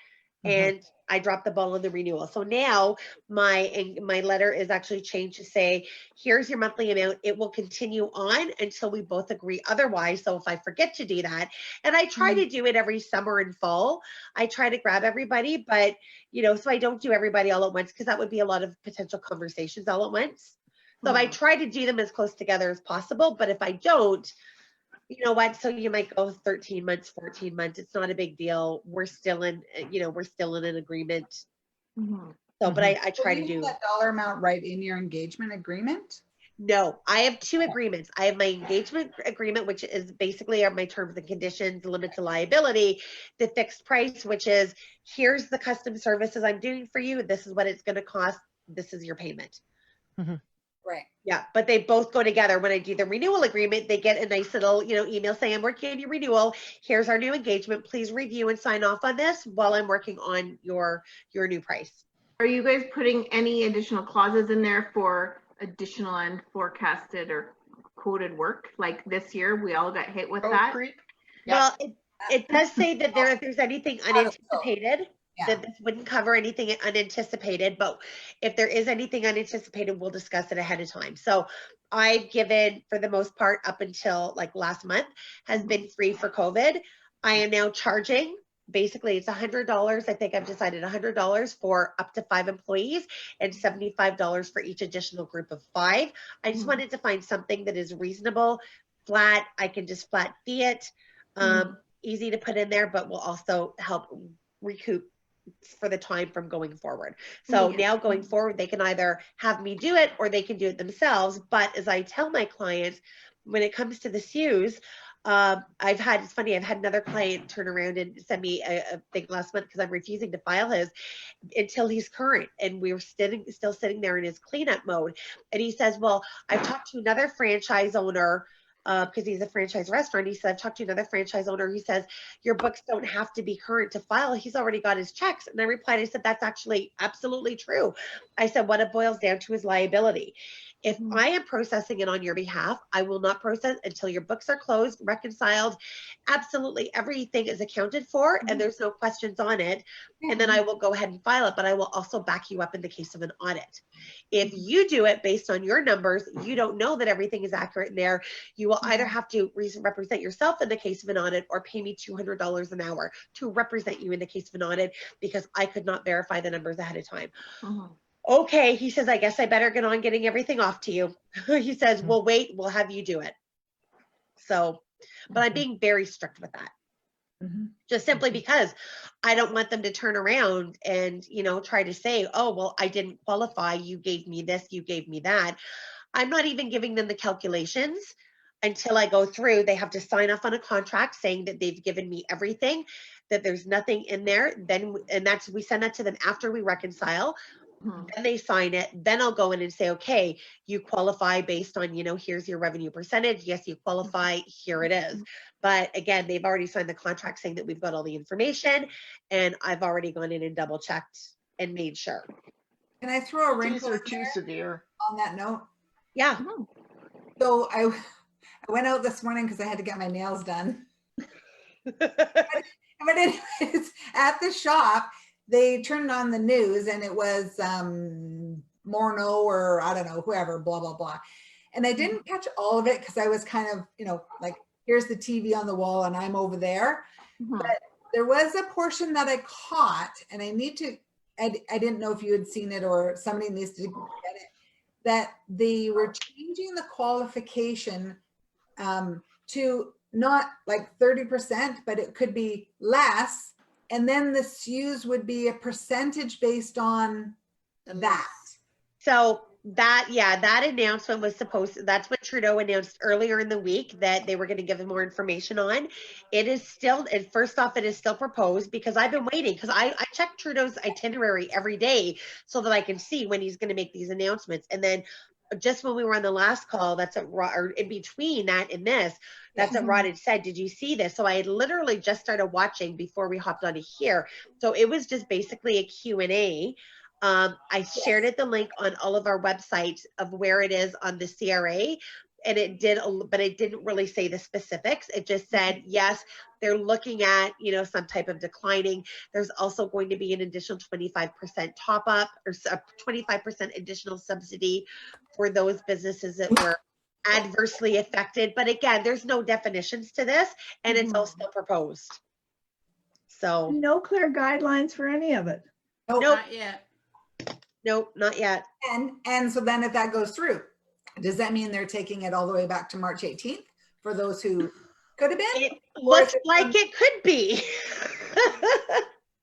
And I dropped the ball on the renewal. So now my letter is actually changed to say, here's your monthly amount. It will continue on until we both agree otherwise. So if I forget to do that, and I try to do it every summer and fall, I try to grab everybody, but so I don't do everybody all at once, because that would be a lot of potential conversations all at once. So I try to do them as close together as possible. But if I don't, you know what? So you might go 13 months, 14 months. It's not a big deal. We're still in an agreement. So, but I try to do that dollar amount right in your engagement agreement. No, I have 2 agreements. I have my engagement agreement, which is basically my terms and conditions, limit to liability, the fixed price, which is, here's the custom services I'm doing for you. This is what it's going to cost. This is your payment. Right. Yeah, but they both go together. When I do the renewal agreement, they get a nice little, email saying, I'm working on your renewal. Here's our new engagement. Please review and sign off on this while I'm working on your new price. Are you guys putting any additional clauses in there for additional and forecasted or quoted work? Like this year, we all got hit with that. Creep. Well, it does say that if there's anything unanticipated, Yeah. that this wouldn't cover anything unanticipated, but if there is anything unanticipated, we'll discuss it ahead of time. So I've given, for the most part, up until like last month, has been free for COVID. I am now charging, basically it's $100. I think I've decided $100 for up to 5 employees and $75 for each additional group of 5. I just wanted to find something that is reasonable, flat. I can just flat fee it, easy to put in there, but will also help recoup for the time from going forward. So now going forward, they can either have me do it or they can do it themselves. But as I tell my clients, when it comes to the SUs, it's funny, I've had another client turn around and send me a thing last month because I'm refusing to file his until he's current. And we were still sitting there in his cleanup mode. And he says, well, I've talked to another franchise owner because he's a franchise restaurant. He said, I've talked to another franchise owner who says your books don't have to be current to file. He's already got his checks. And I replied, I said, that's actually absolutely true. I said, what it boils down to is liability. If I am processing it on your behalf, I will not process until your books are closed, reconciled. Absolutely everything is accounted for and there's no questions on it. And then I will go ahead and file it, but I will also back you up in the case of an audit. If you do it based on your numbers, you don't know that everything is accurate in there. You will either have to represent yourself in the case of an audit or pay me $200 an hour to represent you in the case of an audit because I could not verify the numbers ahead of time. Okay, he says, I guess I better get on getting everything off to you. He says, we'll wait, we'll have you do it. So, but I'm being very strict with that. Just simply because I don't want them to turn around and, try to say, oh, well, I didn't qualify. You gave me this, you gave me that. I'm not even giving them the calculations until I go through. They have to sign off on a contract saying that they've given me everything, that there's nothing in there. We send that to them after we reconcile. Then they sign it. Then I'll go in and say, okay, you qualify based on, here's your revenue percentage. Yes, you qualify. Here it is. But again, they've already signed the contract saying that we've got all the information and I've already gone in and double checked and made sure. Can I throw a wrinkle These are too severe on that note? Yeah. So I went out this morning because I had to get my nails done. But anyways, at the shop, they turned on the news and it was Morneau or I don't know, whoever, blah, blah, blah. And I didn't catch all of it because I was kind of, like, here's the TV on the wall and I'm over there. But there was a portion that I caught and I didn't know if you had seen it or somebody needs to get it, that they were changing the qualification to not like 30%, but it could be less. And then the SUs would be a percentage based on that. So that announcement was that's what Trudeau announced earlier in the week that they were going to give them more information on. It is still, and first off, it is still proposed because I've been waiting because I check Trudeau's itinerary every day so that I can see when he's going to make these announcements. And then just when we were on the last call, or in between that and this, that's what Rod had said. Did you see this? So I had literally just started watching before we hopped onto here. So it was just basically a Q&A. I shared the link on all of our websites of where it is on the CRA. And it did, but it didn't really say the specifics. It just said, yes, they're looking at, some type of declining. There's also going to be an additional 25% top up or 25% additional subsidy for those businesses that were adversely affected. But again, there's no definitions to this and it's all still proposed. So no clear guidelines for any of it. Nope. Not yet. Nope, not yet. And so then if that goes through, does that mean they're taking it all the way back to March 18th for those who could have been? It looks like it could be.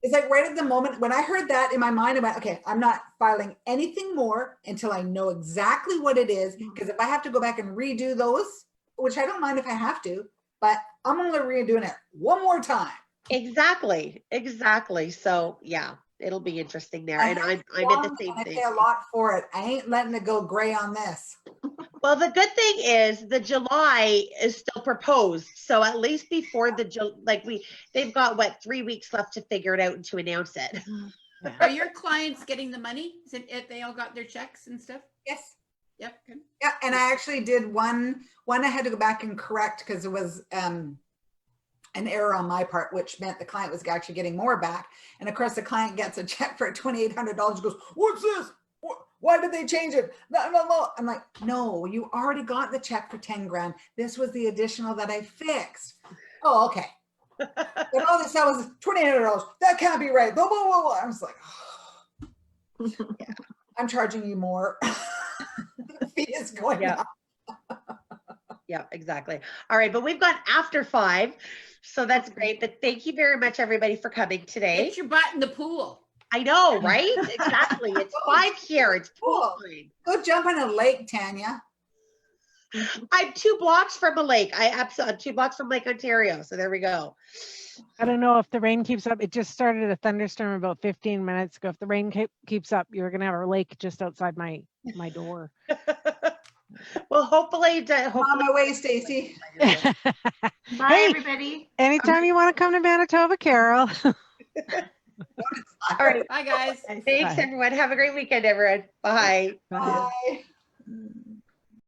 It's like right at the moment when I heard that in my mind, I went, okay, I'm not filing anything more until I know exactly what it is. Because if I have to go back and redo those, which I don't mind if I have to, but I'm only redoing it one more time. Exactly. So yeah. it'll be interesting there. And I'm at the same I thing. pay a lot for it. I ain't letting it go gray on this. Well, the good thing is the July is still proposed. So at least before they've got what, 3 weeks left to figure it out and to announce it. Are your clients getting the money? If they all got their checks and stuff? Yes. Yep. Good. Yeah, and I actually did one I had to go back and correct because it was an error on my part, which meant the client was actually getting more back. And of course, the client gets a check for $2,800. Goes, what's this? Why did they change it? No. I'm like, no, you already got the check for 10 grand. This was the additional that I fixed. Oh, okay. And all this, that was $2,800. That can't be right. Blah, blah, blah, blah. I was like, oh. Yeah, I'm charging you more. The fee is going up. Yeah, exactly. All right, but we've gone after 5, so that's great. But thank you very much, everybody, for coming today. Get your butt in the pool. I know, right? Exactly. It's 5 here. It's pool time. Go jump in a lake, Tanya. I'm 2 blocks from a lake. I'm 2 blocks from Lake Ontario. So there we go. I don't know if the rain keeps up. It just started a thunderstorm about 15 minutes ago. If the rain keeps up, you're going to have a lake just outside my door. Well, hopefully. On my way, Stacy. Bye, everybody. Anytime you want to come to Manitoba, Carol. All right. Bye, guys. Thanks, everyone. Have a great weekend, everyone. Bye. Bye.